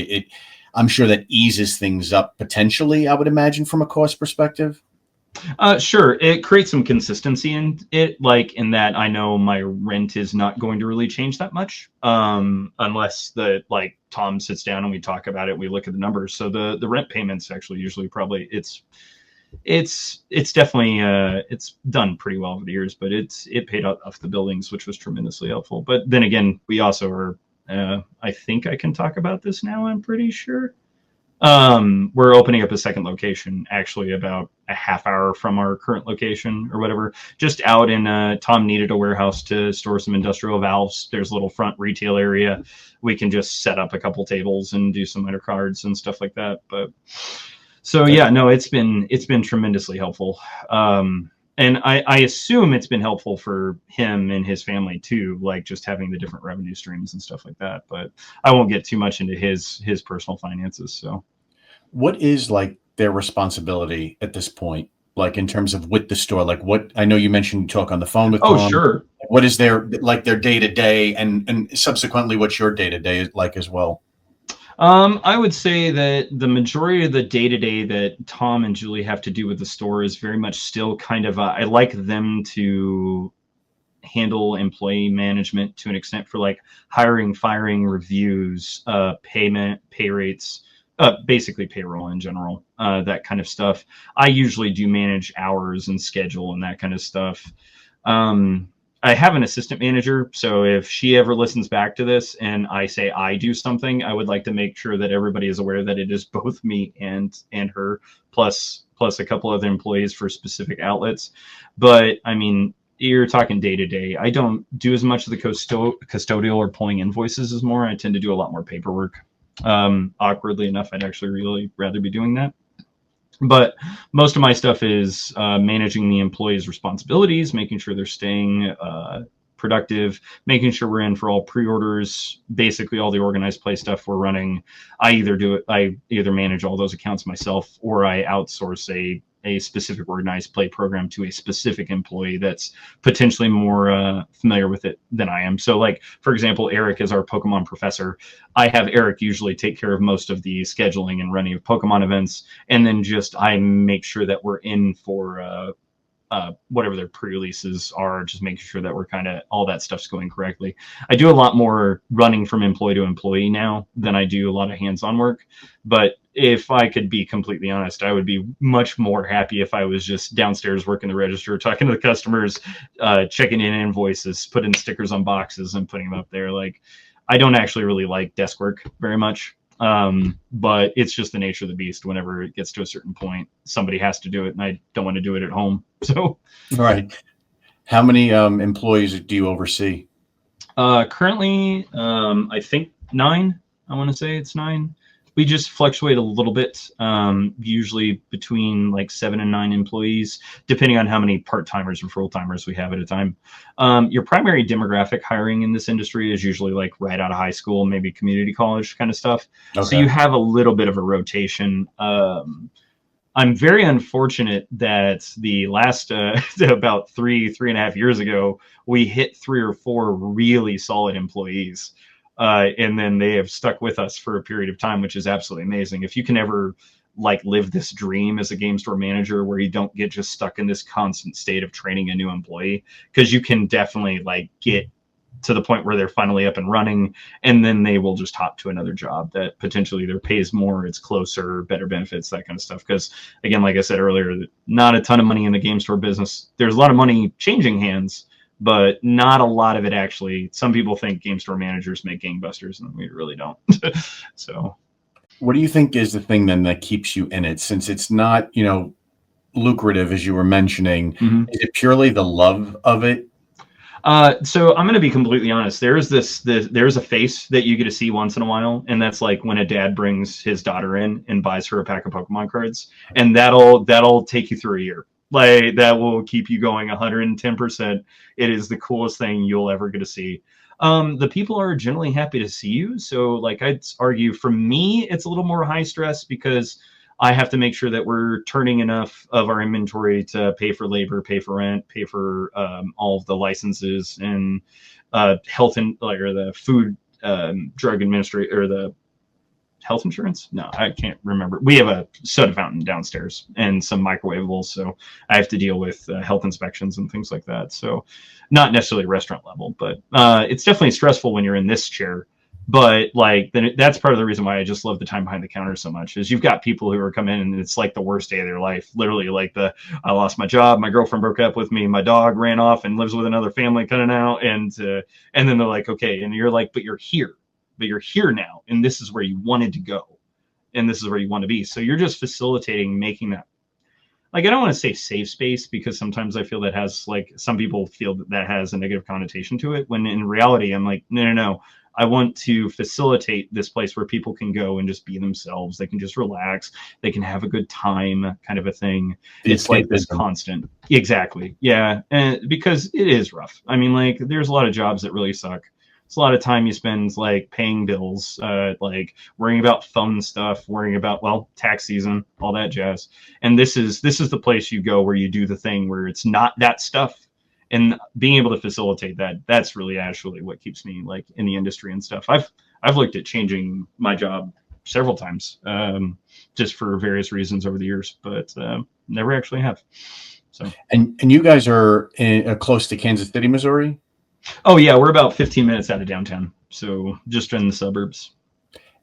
Speaker 2: I'm sure that eases things up potentially, I would imagine, from a cost perspective.
Speaker 1: Sure. It creates some consistency in it, like, in that I know my rent is not going to really change that much, unless Tom sits down and we talk about it, we look at the numbers. So the rent payments actually usually probably it's definitely it's done pretty well over the years, but it paid off the buildings, which was tremendously helpful. But then again, we also are I think I can talk about this now, I'm pretty sure. We're opening up a second location, actually about a half hour from our current location or whatever, just out in Tom needed a warehouse to store some industrial valves. There's a little front retail area. We can just set up a couple tables and do some minor cards and stuff like that. But so yeah, no, it's been tremendously helpful. And I assume it's been helpful for him and his family too, like just having the different revenue streams and stuff like that. But I won't get too much into his personal finances. So
Speaker 2: what is like their responsibility at this point, like in terms of with the store? Like, what, I know you mentioned you talk on the phone with Tom.
Speaker 1: Sure.
Speaker 2: What is their day-to-day, and subsequently what's your day-to-day like as well?
Speaker 1: I would say that the majority of the day to day that Tom and Julie have to do with the store is very much still kind of, I like them to handle employee management to an extent for like hiring, firing, reviews, payment, pay rates, basically payroll in general, that kind of stuff. I usually do manage hours and schedule and that kind of stuff. Um, I have an assistant manager, so if she ever listens back to this and I say I do something, I would like to make sure that everybody is aware that it is both me and her, plus a couple other employees for specific outlets. But I mean, you're talking day to day. I don't do as much of the custodial or pulling invoices as more. I tend to do a lot more paperwork. Awkwardly enough, I'd actually really rather be doing that. But most of my stuff is managing the employees' responsibilities, making sure they're staying productive, making sure we're in for all pre-orders, basically all the organized play stuff we're running. I either manage all those accounts myself, or I outsource a specific organized play program to a specific employee that's potentially more familiar with it than I am. So like, for example, Eric is our Pokemon professor. I have Eric usually take care of most of the scheduling and running of Pokemon events, and then just I make sure that we're in for whatever their pre-releases are, just making sure that we're kind of all that stuff's going correctly. I do a lot more running from employee to employee now than I do a lot of hands-on work. But if I could be completely honest, I would be much more happy if I was just downstairs working the register, talking to the customers, checking in invoices, putting stickers on boxes and putting them up there. Like, I don't actually really like desk work very much. But it's just the nature of the beast. Whenever it gets to a certain point, somebody has to do it, and I don't want to do it at home. So,
Speaker 2: Right. How many employees do you oversee?
Speaker 1: currently, I think 9. I want to say it's 9. We just fluctuate a little bit, usually between like 7 and 9 employees, depending on how many part-timers or full-timers we have at a time. Your primary demographic hiring in this industry is usually like right out of high school, maybe community college kind of stuff. So
Speaker 2: Okay.
Speaker 1: you have a little bit of a rotation. I'm very unfortunate that the last about 3.5 years ago, we hit 3 or 4 really solid employees, and then they have stuck with us for a period of time, which is absolutely amazing. If you can ever like live this dream as a game store manager where you don't get just stuck in this constant state of training a new employee, because you can definitely like get to the point where they're finally up and running, and then they will just hop to another job that potentially either pays more, it's closer, better benefits, that kind of stuff. Because again, like I said earlier, not a ton of money in the game store business. There's a lot of money changing hands, but not a lot of it actually. Some people think game store managers make gangbusters, and we really don't. So
Speaker 2: What do you think is the thing then that keeps you in it? Since it's not, lucrative as you were mentioning,
Speaker 1: mhm.
Speaker 2: is it purely the love of it?
Speaker 1: So I'm going to be completely honest. There's a face that you get to see once in a while, and that's like when a dad brings his daughter in and buys her a pack of Pokemon cards, and that'll take you through a year. Like that will keep you going 110%. It is the coolest thing you'll ever get to see. The people are generally happy to see you. So like I'd argue for me, it's a little more high stress because I have to make sure that we're turning enough of our inventory to pay for labor, pay for rent, pay for all of the licenses and health and like or the food drug administrator or the health insurance. No, I can't remember. We have a soda fountain downstairs and some microwavables, so I have to deal with health inspections and things like that. So not necessarily restaurant level, but it's definitely stressful when you're in this chair. But like then that's part of the reason why I just love the time behind the counter so much is you've got people who are coming in and it's like the worst day of their life. Literally like I lost my job, my girlfriend broke up with me, my dog ran off and lives with another family kind of now, and then they're like, okay, and you're like, but you're here now, and this is where you wanted to go, and this is where you want to be. So you're just facilitating making that, like, I don't want to say safe space because sometimes I feel that has like some people feel that has a negative connotation to it, when in reality I'm like, no. I want to facilitate this place where people can go and just be themselves. They can just relax. They can have a good time, kind of a thing.
Speaker 2: The
Speaker 1: It's like this
Speaker 2: escapism.
Speaker 1: constant. Exactly. Yeah. And because it is rough. I mean, like, there's a lot of jobs that really suck. It's a lot of time you spend like paying bills, like worrying about phone stuff, worrying about, well, tax season, all that jazz. And this is the place you go where you do the thing where it's not that stuff, and being able to facilitate that, that's really actually what keeps me like in the industry and stuff. I've looked at changing my job several times, just for various reasons over the years, but never actually have. So.
Speaker 2: And you guys are close to Kansas City, Missouri?
Speaker 1: Oh yeah, we're about 15 minutes out of downtown, so just in the suburbs.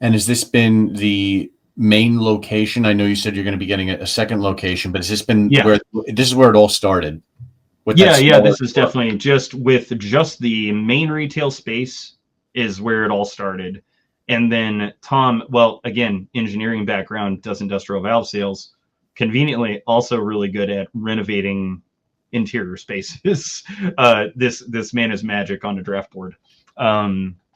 Speaker 2: And has this been the main location? I know you said you're going to be getting a second location, but has this been
Speaker 1: Yeah.
Speaker 2: where this is where it all started? With that
Speaker 1: Yeah,
Speaker 2: smaller
Speaker 1: this is
Speaker 2: store?
Speaker 1: definitely just with just the main retail space is where it all started. And then Tom, well, again, engineering background, does industrial valve sales, conveniently also really good at renovating interior spaces. This man is magic on a draft board.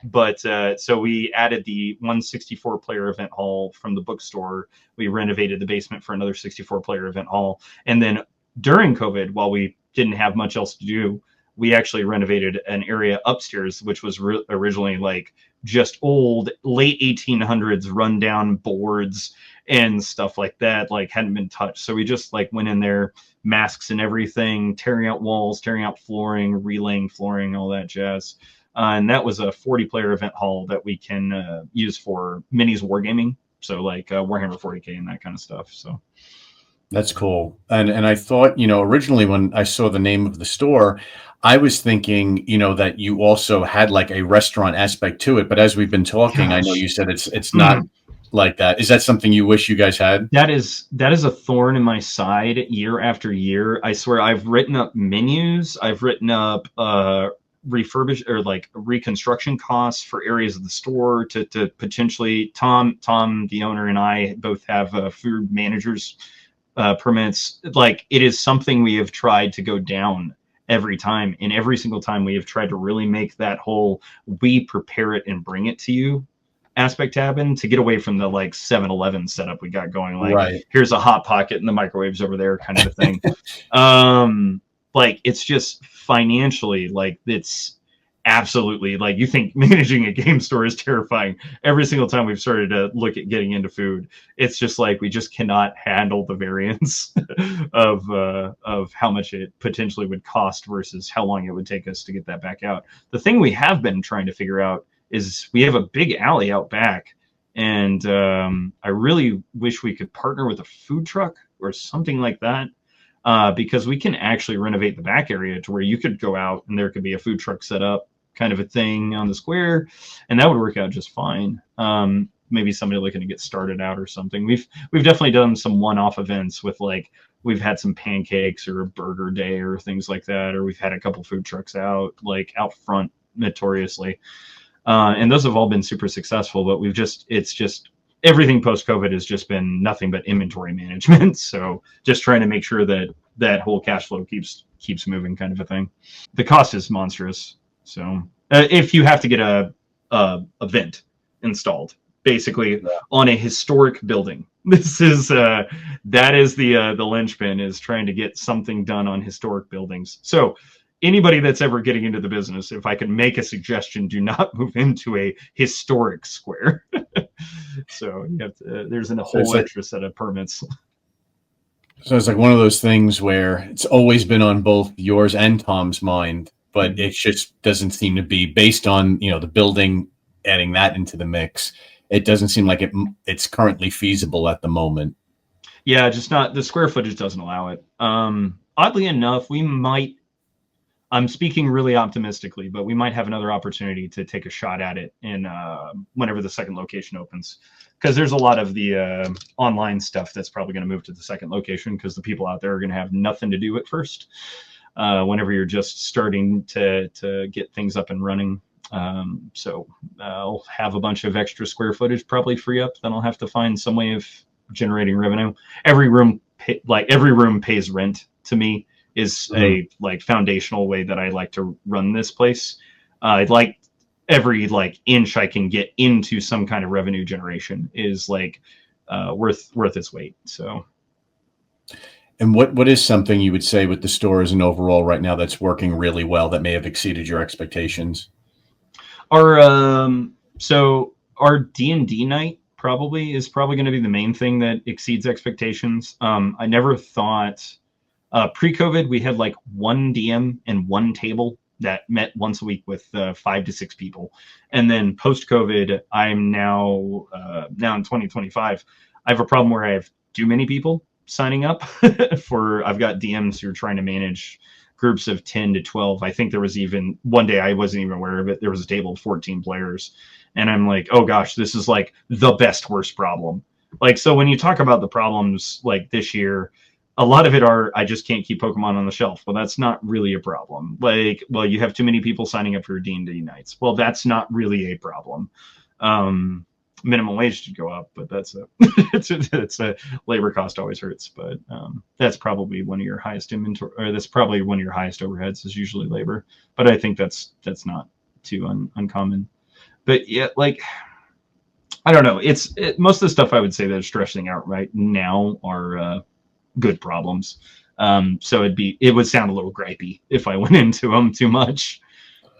Speaker 1: But so we added the 164 player event hall from the bookstore. We renovated the basement for another 64 player event hall. And then during COVID, while we didn't have much else to do, we actually renovated an area upstairs, which was originally like just old late 1800s rundown boards and stuff like that, like hadn't been touched. So we just like went in there, masks and everything, tearing out walls, tearing out flooring, relaying flooring, all that jazz. And that was a 40 player event hall that we can use for minis wargaming. So like Warhammer 40K and that kind of stuff. So
Speaker 2: That's cool. And I thought, originally when I saw the name of the store, I was thinking, that you also had like a restaurant aspect to it. But as we've been talking, I know
Speaker 1: gosh.
Speaker 2: you said it's not like that. Is that something you wish you guys had?
Speaker 1: That is a thorn in my side year after year. I swear I've written up menus, I've written up refurbish or like reconstruction costs for areas of the store to potentially Tom the owner and I both have food managers permits. Like it is something we have tried to go down every time, and every single time we have tried to really make that whole we prepare it and bring it to you aspect happen to get away from the like 7-Eleven setup we got going, like
Speaker 2: Right.
Speaker 1: here's a hot pocket and the microwaves over there kind of a thing. Like it's just financially, like it's absolutely, like you think managing a game store is terrifying. Every single time we've started to look at getting into food, it's just like we just cannot handle the variance of how much it potentially would cost versus how long it would take us to get that back out. The thing we have been trying to figure out is we have a big alley out back, and I really wish we could partner with a food truck or something like that, because we can actually renovate the back area to where you could go out and there could be a food truck set up kind of a thing on the square, and that would work out just fine. Maybe somebody looking to get started out or something. We've definitely done some one-off events with, like, we've had some pancakes or a burger day or things like that, or we've had a couple food trucks out, like out front notoriously. And those have all been super successful, but it's just everything post COVID has just been nothing but inventory management. So just trying to make sure that that whole cash flow keeps moving, kind of a thing. The cost is monstrous. So if you have to get a vent installed, basically on a historic building, this is that is the linchpin, is trying to get something done on historic buildings. So anybody that's ever getting into the business, if I can make a suggestion, do not move into a historic square. So you have to, there's a whole extra set of permits.
Speaker 2: So it's like one of those things where it's always been on both yours and Tom's mind, but it just doesn't seem to be, based on, the building, adding that into the mix. It doesn't seem like it's currently feasible at the moment.
Speaker 1: Yeah, just not, the square footage doesn't allow it. Oddly enough, we might, I'm speaking really optimistically, but we might have another opportunity to take a shot at it in whenever the second location opens, because there's a lot of the online stuff that's probably going to move to the second location, because the people out there are going to have nothing to do at first. Whenever you're just starting to get things up and running. So I'll have a bunch of extra square footage probably free up. Then I'll have to find some way of generating revenue. Every room pays rent to me, is a like foundational way that I like to run this place. I'd like every like inch I can get into some kind of revenue generation is like worth its weight. So.
Speaker 2: And what is something you would say with the store as an overall right now that's working really well that may have exceeded your expectations?
Speaker 1: So our D&D night is probably going to be the main thing that exceeds expectations. I never thought pre-COVID we had like one DM and one table that met once a week with 5 to 6 people. And then post COVID, I'm now in 2025. I have a problem where I have too many people signing up for. I've got DMs who are trying to manage groups of 10 to 12. I think there was even one day I wasn't even aware of it. There was a table of 14 players. And I'm like, oh gosh, this is like the best worst problem. Like, so when you talk about the problems like this year, a lot of it are I just can't keep Pokemon on the shelf. Well, that's not really a problem. Like, well, you have too many people signing up for your D&D nights. Well, that's not really a problem. Minimum wage should go up, but that's a it's a labor cost always hurts. But that's probably one of your highest inventory, or that's probably one of your highest overheads is usually labor. But I think that's not too uncommon. But yeah, like I don't know. Most of the stuff I would say that is stressing out right now are good problems. So it would sound a little gripey if I went into them too much.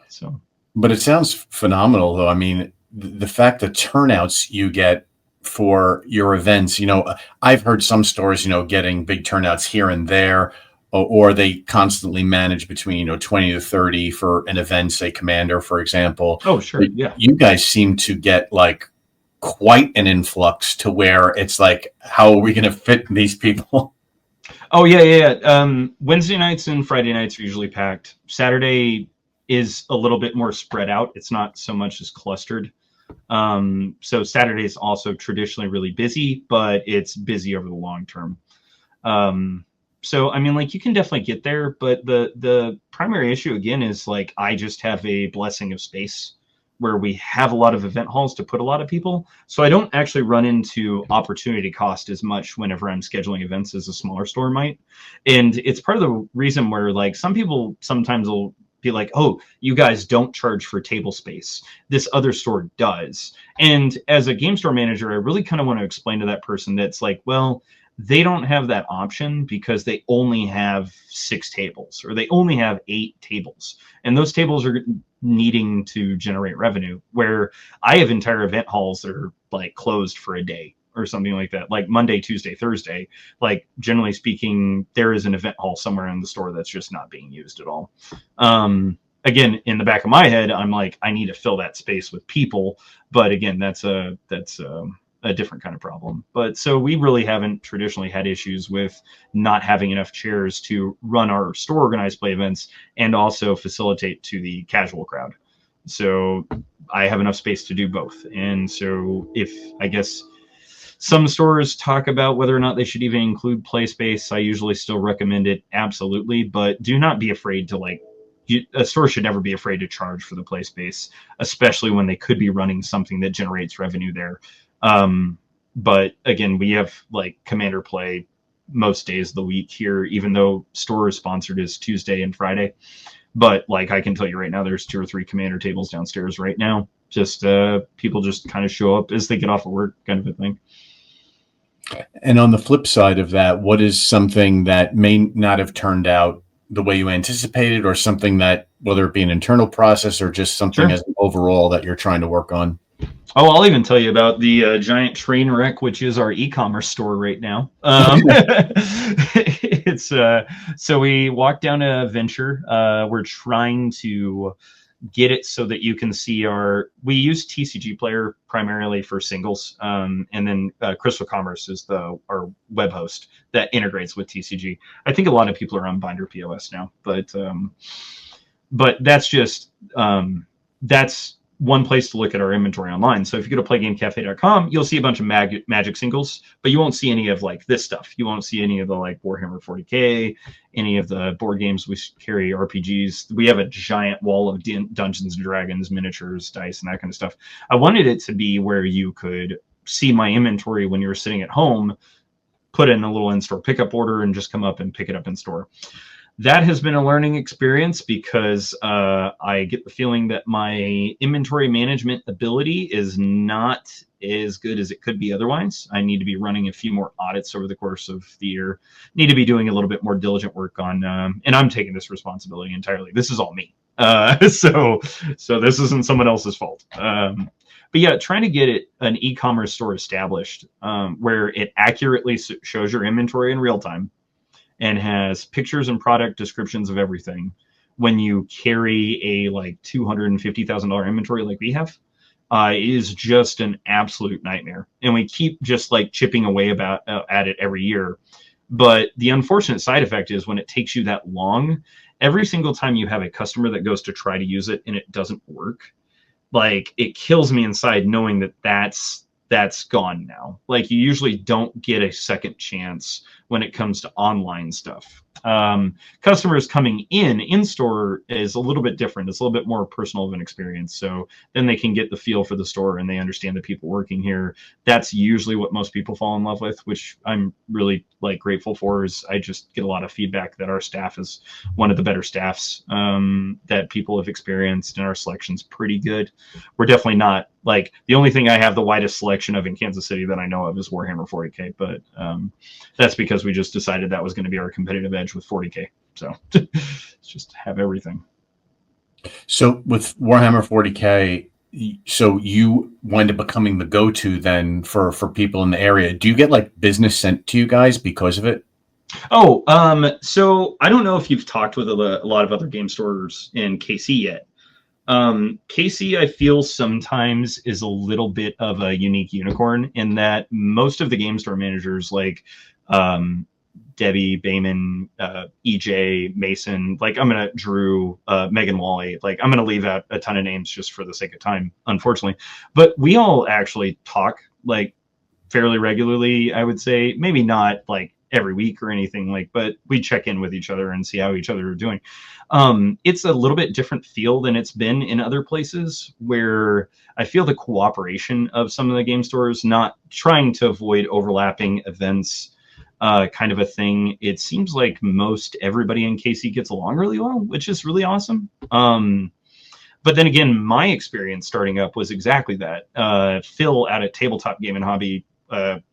Speaker 1: So,
Speaker 2: but it sounds phenomenal, though. I mean, the fact that turnouts you get for your events, I've heard some stores, getting big turnouts here and there, or they constantly manage between, 20 to 30 for an event, say Commander, for example.
Speaker 1: Oh, sure. Yeah.
Speaker 2: You guys seem to get like quite an influx to where it's like, how are we going to fit these people?
Speaker 1: Oh, yeah. Wednesday nights and Friday nights are usually packed. Saturday is a little bit more spread out. It's not so much as clustered. So Saturday is also traditionally really busy, but it's busy over the long term. So, I mean, like you can definitely get there, but the primary issue again is like, I just have a blessing of space where we have a lot of event halls to put a lot of people. So I don't actually run into opportunity cost as much whenever I'm scheduling events as a smaller store might. And it's part of the reason where like some people sometimes will be like, oh, you guys don't charge for table space. This other store does. And as a game store manager, I really kind of want to explain to that person that's like, well, they don't have that option because they only have 6 tables or they only have 8 tables. And those tables are needing to generate revenue, where I have entire event halls that are like closed for a day or something like that, like Monday, Tuesday, Thursday. Like generally speaking, there is an event hall somewhere in the store that's just not being used at all. Again, in the back of my head, I'm like, I need to fill that space with people. But again, that's a different kind of problem. But so we really haven't traditionally had issues with not having enough chairs to run our store organized play events and also facilitate to the casual crowd. So I have enough space to do both. And so if I guess some stores talk about whether or not they should even include play space, I usually still recommend it absolutely, but do not be afraid to a store should never be afraid to charge for the play space, especially when they could be running something that generates revenue there. But again, we have like Commander play most days of the week here, even though store is sponsored is Tuesday and Friday. But like I can tell you right now, there's 2 or 3 Commander tables downstairs right now. Just people just kind of show up as they get off of work, kind of a thing.
Speaker 2: And on the flip side of that, what is something that may not have turned out the way you anticipated, or something that, whether it be an internal process or just something as an overall that you're trying to work on?
Speaker 1: Oh, I'll even tell you about the giant train wreck, which is our e-commerce store right now. It's so we walked down a venture. We're trying to get it so that you can see we use TCG Player primarily for singles, and then Crystal Commerce is our web host that integrates with TCG. I think a lot of people are on Binder POS now, but that's just that's one place to look at our inventory online. So if you go to playgamecafe.com, you'll see a bunch of Magic singles, but you won't see any of like this stuff. You won't see any of the like Warhammer 40K, any of the board games we carry, RPGs. We have a giant wall of Dungeons and Dragons, miniatures, dice, and that kind of stuff. I wanted it to be where you could see my inventory when you're sitting at home, put in a little in-store pickup order, and just come up and pick it up in store. That has been a learning experience because I get the feeling that my inventory management ability is not as good as it could be otherwise. I need to be running a few more audits over the course of the year. Need to be doing a little bit more diligent work on, and I'm taking this responsibility entirely. This is all me. So this isn't someone else's fault. But yeah, trying to get an e-commerce store established where it accurately shows your inventory in real time and has pictures and product descriptions of everything, when you carry a like $250,000 inventory like we have, is just an absolute nightmare. And we keep just like chipping away about at it every year. But the unfortunate side effect is when it takes you that long, every single time you have a customer that goes to try to use it and it doesn't work, like it kills me inside knowing that that's gone now. Like you usually don't get a second chance when it comes to online stuff. Customers coming in store is a little bit different. It's a little bit more personal of an experience. So then they can get the feel for the store and they understand the people working here. That's usually what most people fall in love with, which I'm really like grateful for. Is I just get a lot of feedback that our staff is one of the better staffs that people have experienced, and our selection's pretty good. We're definitely not like the only thing I have the widest selection of in Kansas City that I know of is Warhammer 40K, but that's because we just decided that was going to be our competitive edge with 40K. So just have everything.
Speaker 2: So with Warhammer 40K, so you wind up becoming the go-to then for people in the area. Do you get like business sent to you guys because of it?
Speaker 1: Oh, so I don't know if you've talked with a lot of other game stores in KC yet. KC, I feel sometimes is a little bit of a unique unicorn in that most of the game store managers, like Debbie, Bayman, EJ, Mason, like Drew, Megan Wally, like I'm gonna leave out a ton of names just for the sake of time, unfortunately. But we all actually talk like fairly regularly, I would say. Maybe not like every week or anything, like, but we check in with each other and see how each other are doing. It's a little bit different feel than it's been in other places where I feel the cooperation of some of the game stores, not trying to avoid overlapping events, kind of a thing. It seems like most everybody in KC gets along really well, which is really awesome. But then again, my experience starting up was exactly that. Phil at a tabletop game and hobby,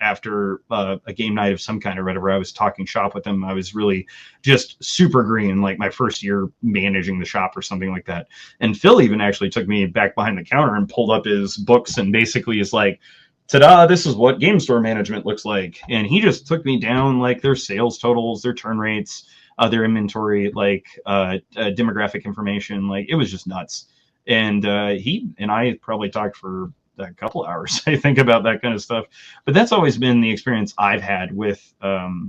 Speaker 1: after a game night of some kind or whatever, I was talking shop with him. I was really just super green, like my first year managing the shop or something like that. And Phil even actually took me back behind the counter and pulled up his books and basically is like, ta-da, this is what game store management looks like. And he just took me down like their sales totals, their turn rates, their inventory, like demographic information. Like it was just nuts. And he and I probably talked for a couple hours, I think, about that kind of stuff. But that's always been the experience I've had with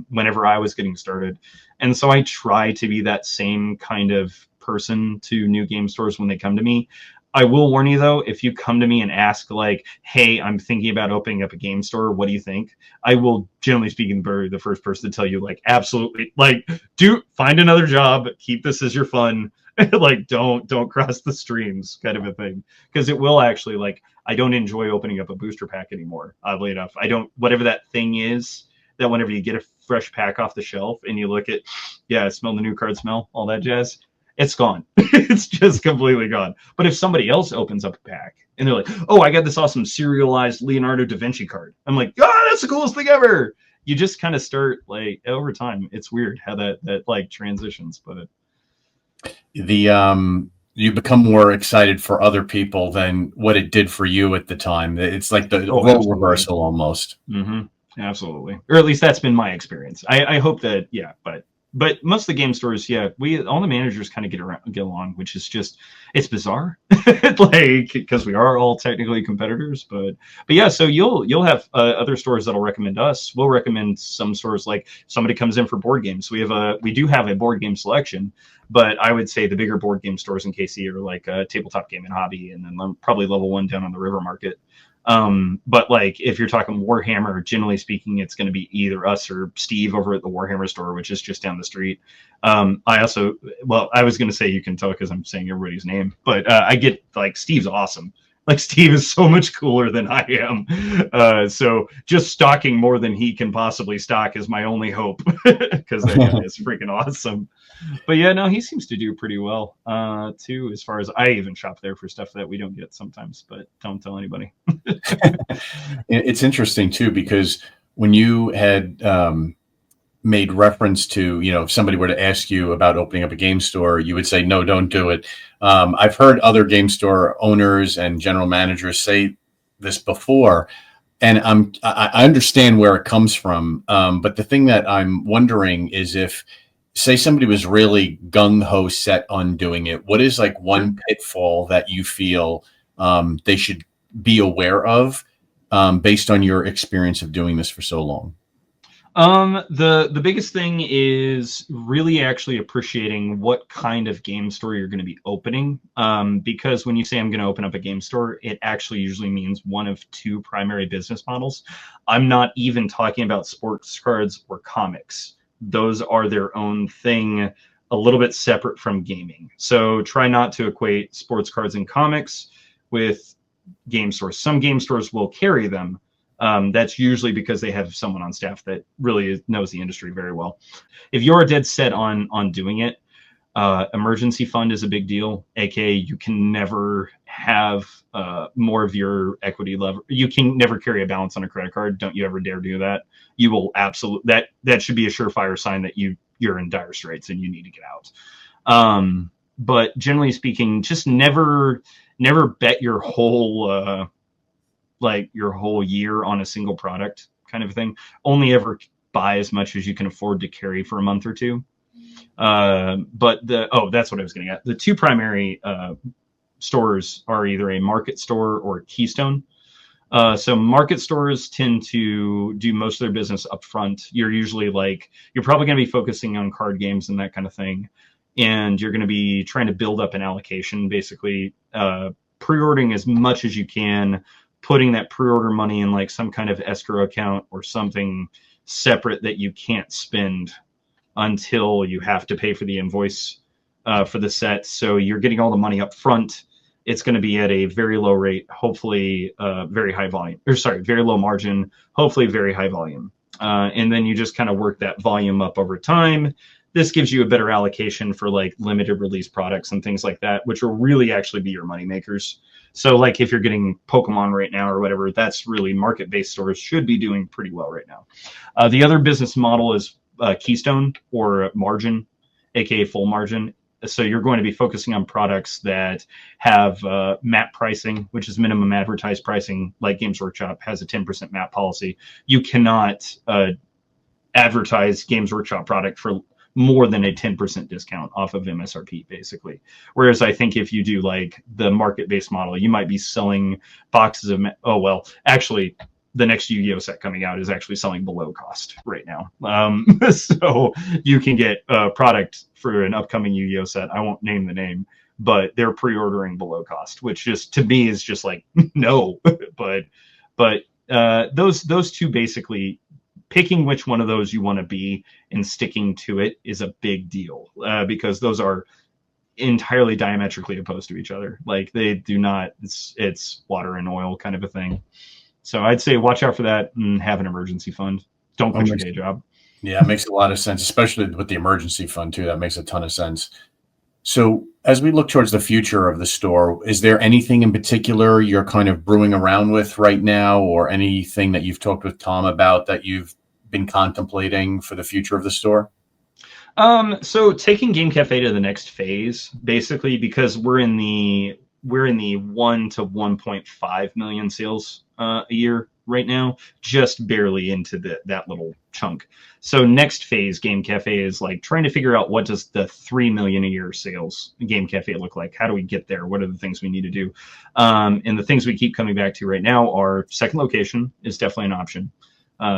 Speaker 1: whenever I was getting started. And so I try to be that same kind of person to new game stores when they come to me. I will warn you though, if you come to me and ask like, hey, I'm thinking about opening up a game store, what do you think? I will, generally speaking, be the first person to tell you like, absolutely, like, do find another job, keep this as your fun. Like don't cross the streams, kind of a thing, because it will actually, like, I don't enjoy opening up a booster pack anymore, oddly enough. I don't, whatever that thing is that whenever you get a fresh pack off the shelf and you look at, yeah, I smell the new card smell, all that jazz, it's gone. It's just completely gone. But if somebody else opens up a pack and they're like, oh, I got this awesome serialized Leonardo da Vinci card, I'm like, oh, that's the coolest thing ever. You just kind of start, like, over time, it's weird how that like transitions. But
Speaker 2: you become more excited for other people than what it did for you at the time. It's like the role reversal almost.
Speaker 1: Mm-hmm. Absolutely. Or at least that's been my experience. I hope that, yeah, but most of the game stores, yeah, all the managers kind of get along, which is just, it's bizarre, like, because we are all technically competitors, but yeah. So you'll have other stores that'll recommend us. We'll recommend some stores, like somebody comes in for board games. We do have a board game selection, but I would say the bigger board game stores in KC are like Tabletop Game and Hobby, and then probably Level One down on the River Market. But like if you're talking Warhammer, generally speaking, it's going to be either us or Steve over at the Warhammer store, which is just down the street. I was going to say, you can tell because I'm saying everybody's name, but I get, like, Steve's awesome. Like, Steve is so much cooler than I am. So just stocking more than he can possibly stock is my only hope, because that guy is freaking awesome. But yeah, no, he seems to do pretty well too, as far as I even shop there for stuff that we don't get sometimes, but don't tell anybody.
Speaker 2: It's interesting too, because when you had made reference to, if somebody were to ask you about opening up a game store, you would say, no, don't do it. I've heard other game store owners and general managers say this before, and I understand where it comes from. But the thing that I'm wondering is if say somebody was really gung ho set on doing it, what is like
Speaker 1: Sure.
Speaker 2: one pitfall that you feel they should be aware of based on your experience of doing this for so long?
Speaker 1: The biggest thing is really actually appreciating what kind of game store you're going to be opening. Because when you say I'm going to open up a game store, it actually usually means one of two primary business models. I'm not even talking about sports cards or comics. Those are their own thing, a little bit separate from gaming. So try not to equate sports cards and comics with game stores. Some game stores will carry them. That's usually because they have someone on staff that really knows the industry very well. If you're dead set on doing it, emergency fund is a big deal. AKA, you can never have more of your equity level. You can never carry a balance on a credit card. Don't you ever dare do that. You will absolutely that should be a surefire sign that you're in dire straits and you need to get out. But generally speaking, just never bet your whole your whole year on a single product kind of thing. Only ever buy as much as you can afford to carry for a month or two. But that's what I was getting at. The two primary stores are either a market store or a Keystone. So market stores tend to do most of their business up front. You're usually you're probably going to be focusing on card games and that kind of thing. And you're going to be trying to build up an allocation, basically pre-ordering as much as you can, putting that pre-order money in some kind of escrow account or something separate that you can't spend until you have to pay for the invoice for the set. So you're getting all the money up front. It's going to be at a very low rate, hopefully very high volume, very low margin, hopefully very high volume. And then you just kind of work that volume up over time. This gives you a better allocation for limited release products and things like that, which will really actually be your money makers. So if you're getting Pokemon right now or whatever, that's really market-based stores should be doing pretty well right now. The other business model is Keystone or margin, aka full margin. So you're going to be focusing on products that have MAP pricing, which is minimum advertised pricing. Like Games Workshop has a 10% MAP policy. You cannot advertise Games Workshop product for more than a 10% discount off of MSRP, basically. Whereas I think if you do the market-based model, you might be selling boxes of, actually, the next Yu-Gi-Oh set coming out is actually selling below cost right now. So you can get a product for an upcoming Yu-Gi-Oh set. I won't name the name, but they're pre-ordering below cost, which just to me is just no. but those two basically, picking which one of those you want to be and sticking to it is a big deal because those are entirely diametrically opposed to each other. They do not, it's water and oil kind of a thing. So I'd say watch out for that and have an emergency fund. Don't quit your day job.
Speaker 2: Yeah, it makes a lot of sense, especially with the emergency fund too. That makes a ton of sense. So as we look towards the future of the store, is there anything in particular you're kind of brewing around with right now, or anything that you've talked with Tom about that you've been contemplating for the future of the store?
Speaker 1: So taking Game Cafe to the next phase, basically, because we're in the 1 to 1.5 million sales a year right now, just barely into that little chunk. So next phase, Game Cafe is trying to figure out what does the 3 million a year sales Game Cafe look like? How do we get there? What are the things we need to do? And the things we keep coming back to right now are second location is definitely an option.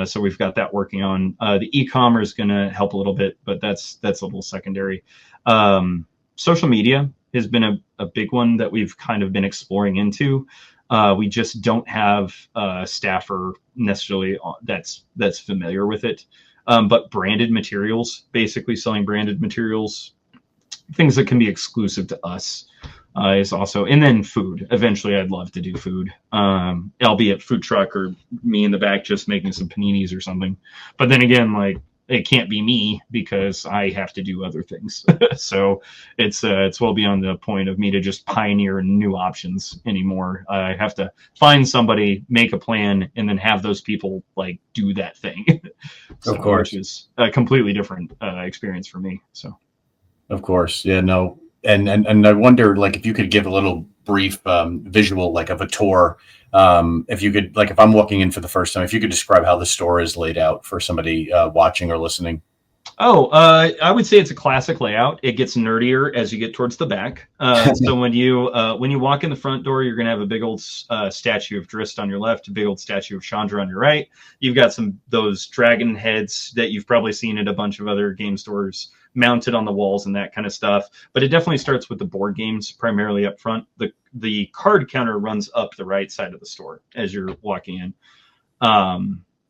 Speaker 1: So we've got that working on. The e-commerce is going to help a little bit, but that's a little secondary. Social media has been a big one that we've kind of been exploring into. We just don't have a staffer necessarily that's familiar with it. But branded materials, basically selling branded materials, things that can be exclusive to us is also, and then food. Eventually, I'd love to do food, albeit food truck or me in the back just making some paninis or something. But then again, it can't be me because I have to do other things. So it's well beyond the point of me to just pioneer new options anymore. I have to find somebody, make a plan, and then have those people do that thing. So,
Speaker 2: of course,
Speaker 1: which is a completely different experience for me. So,
Speaker 2: of course, yeah, no, and I wonder if you could give a little brief visual of a tour. If you could, if I'm walking in for the first time, if you could describe how the store is laid out for somebody watching or listening.
Speaker 1: Oh, I would say it's a classic layout. It gets nerdier as you get towards the back. So when you walk in the front door, you're gonna have a big old statue of Drist on your left, a big old statue of Chandra on your right. You've got those dragon heads that you've probably seen at a bunch of other game stores mounted on the walls and that kind of stuff. But it definitely starts with the board games primarily up front. The card counter runs up the right side of the store as you're walking in.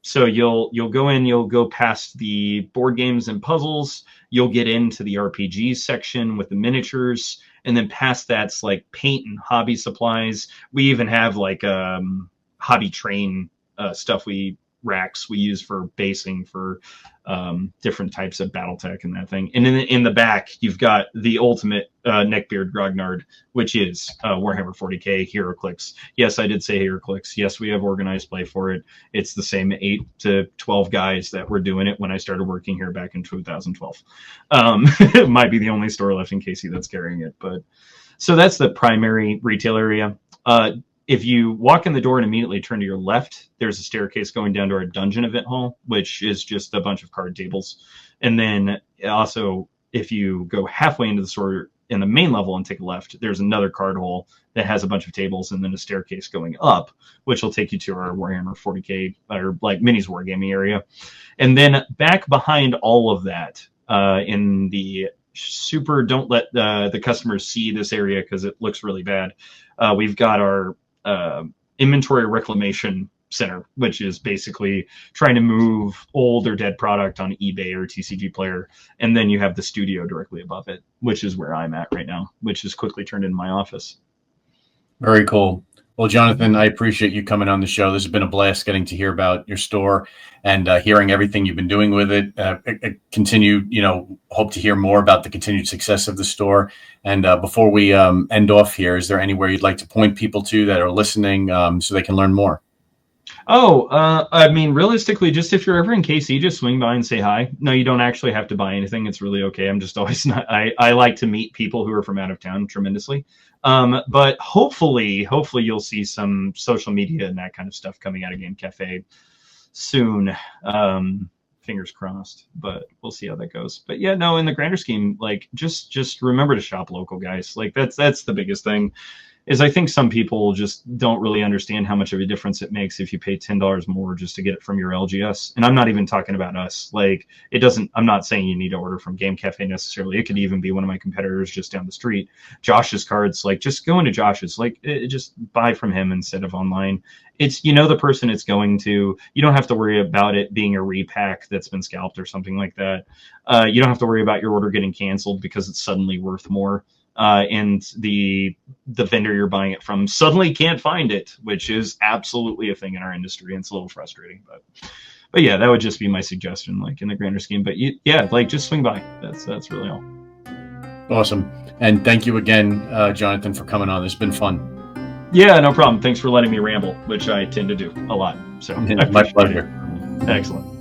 Speaker 1: So you'll go in, you'll go past the board games and puzzles, you'll get into the RPG section with the miniatures, and then past that's like paint and hobby supplies. We even have like hobby train stuff racks we use for basing for different types of BattleTech and that thing. And in the back, you've got the ultimate neckbeard Grognard, which is Warhammer 40k HeroClix. Yes, I did say HeroClix. Yes, we have organized play for it. It's the same 8 to 12 guys that were doing it when I started working here back in 2012. It might be the only store left in KC that's carrying it, but so that's the primary retail area. If you walk in the door and immediately turn to your left, there's a staircase going down to our dungeon event hall, which is just a bunch of card tables. And then also, if you go halfway into the store in the main level and take a left, there's another card hall that has a bunch of tables and then a staircase going up, which will take you to our Warhammer 40k or like minis wargaming area. And then back behind all of that, in the super don't let the customers see this area because it looks really bad. We've got our inventory reclamation center, which is basically trying to move old or dead product on eBay or TCG Player. And then you have the studio directly above it, which is where I'm at right now, which is quickly turned into my office.
Speaker 2: Very cool. Well, Jonathan, I appreciate you coming on the show. This has been a blast getting to hear about your store and hearing everything you've been doing with it. Hope to hear more about the continued success of the store. And before we end off here, is there anywhere you'd like to point people to that are listening so they can learn more?
Speaker 1: I mean, realistically, just if you're ever in KC, just swing by and say hi. No, you don't actually have to buy anything. It's really okay. I'm just always not. I like to meet people who are from out of town tremendously. But hopefully you'll see some social media and that kind of stuff coming out of Game Cafe soon. Fingers crossed, but we'll see how that goes. But yeah, no, in the grander scheme, like just remember to shop local, guys. Like that's the biggest thing. Is I think some people just don't really understand how much of a difference it makes if you pay $10 more just to get it from your LGS. And I'm not even talking about us. Like I'm not saying you need to order from Game Cafe necessarily. It could even be one of my competitors just down the street. Josh's cards, like just go into Josh's, just buy from him instead of online. It's, the person it's going to, you don't have to worry about it being a repack that's been scalped or something like that. You don't have to worry about your order getting canceled because it's suddenly worth more. And the vendor you're buying it from suddenly can't find it, which is absolutely a thing in our industry. And it's a little frustrating, but yeah, that would just be my suggestion, like in the grander scheme. But just swing by. That's really all.
Speaker 2: Awesome. And thank you again, Jonathan, for coming on. It's been fun.
Speaker 1: Yeah, no problem. Thanks for letting me ramble, which I tend to do a lot. So
Speaker 2: my pleasure.
Speaker 1: Excellent.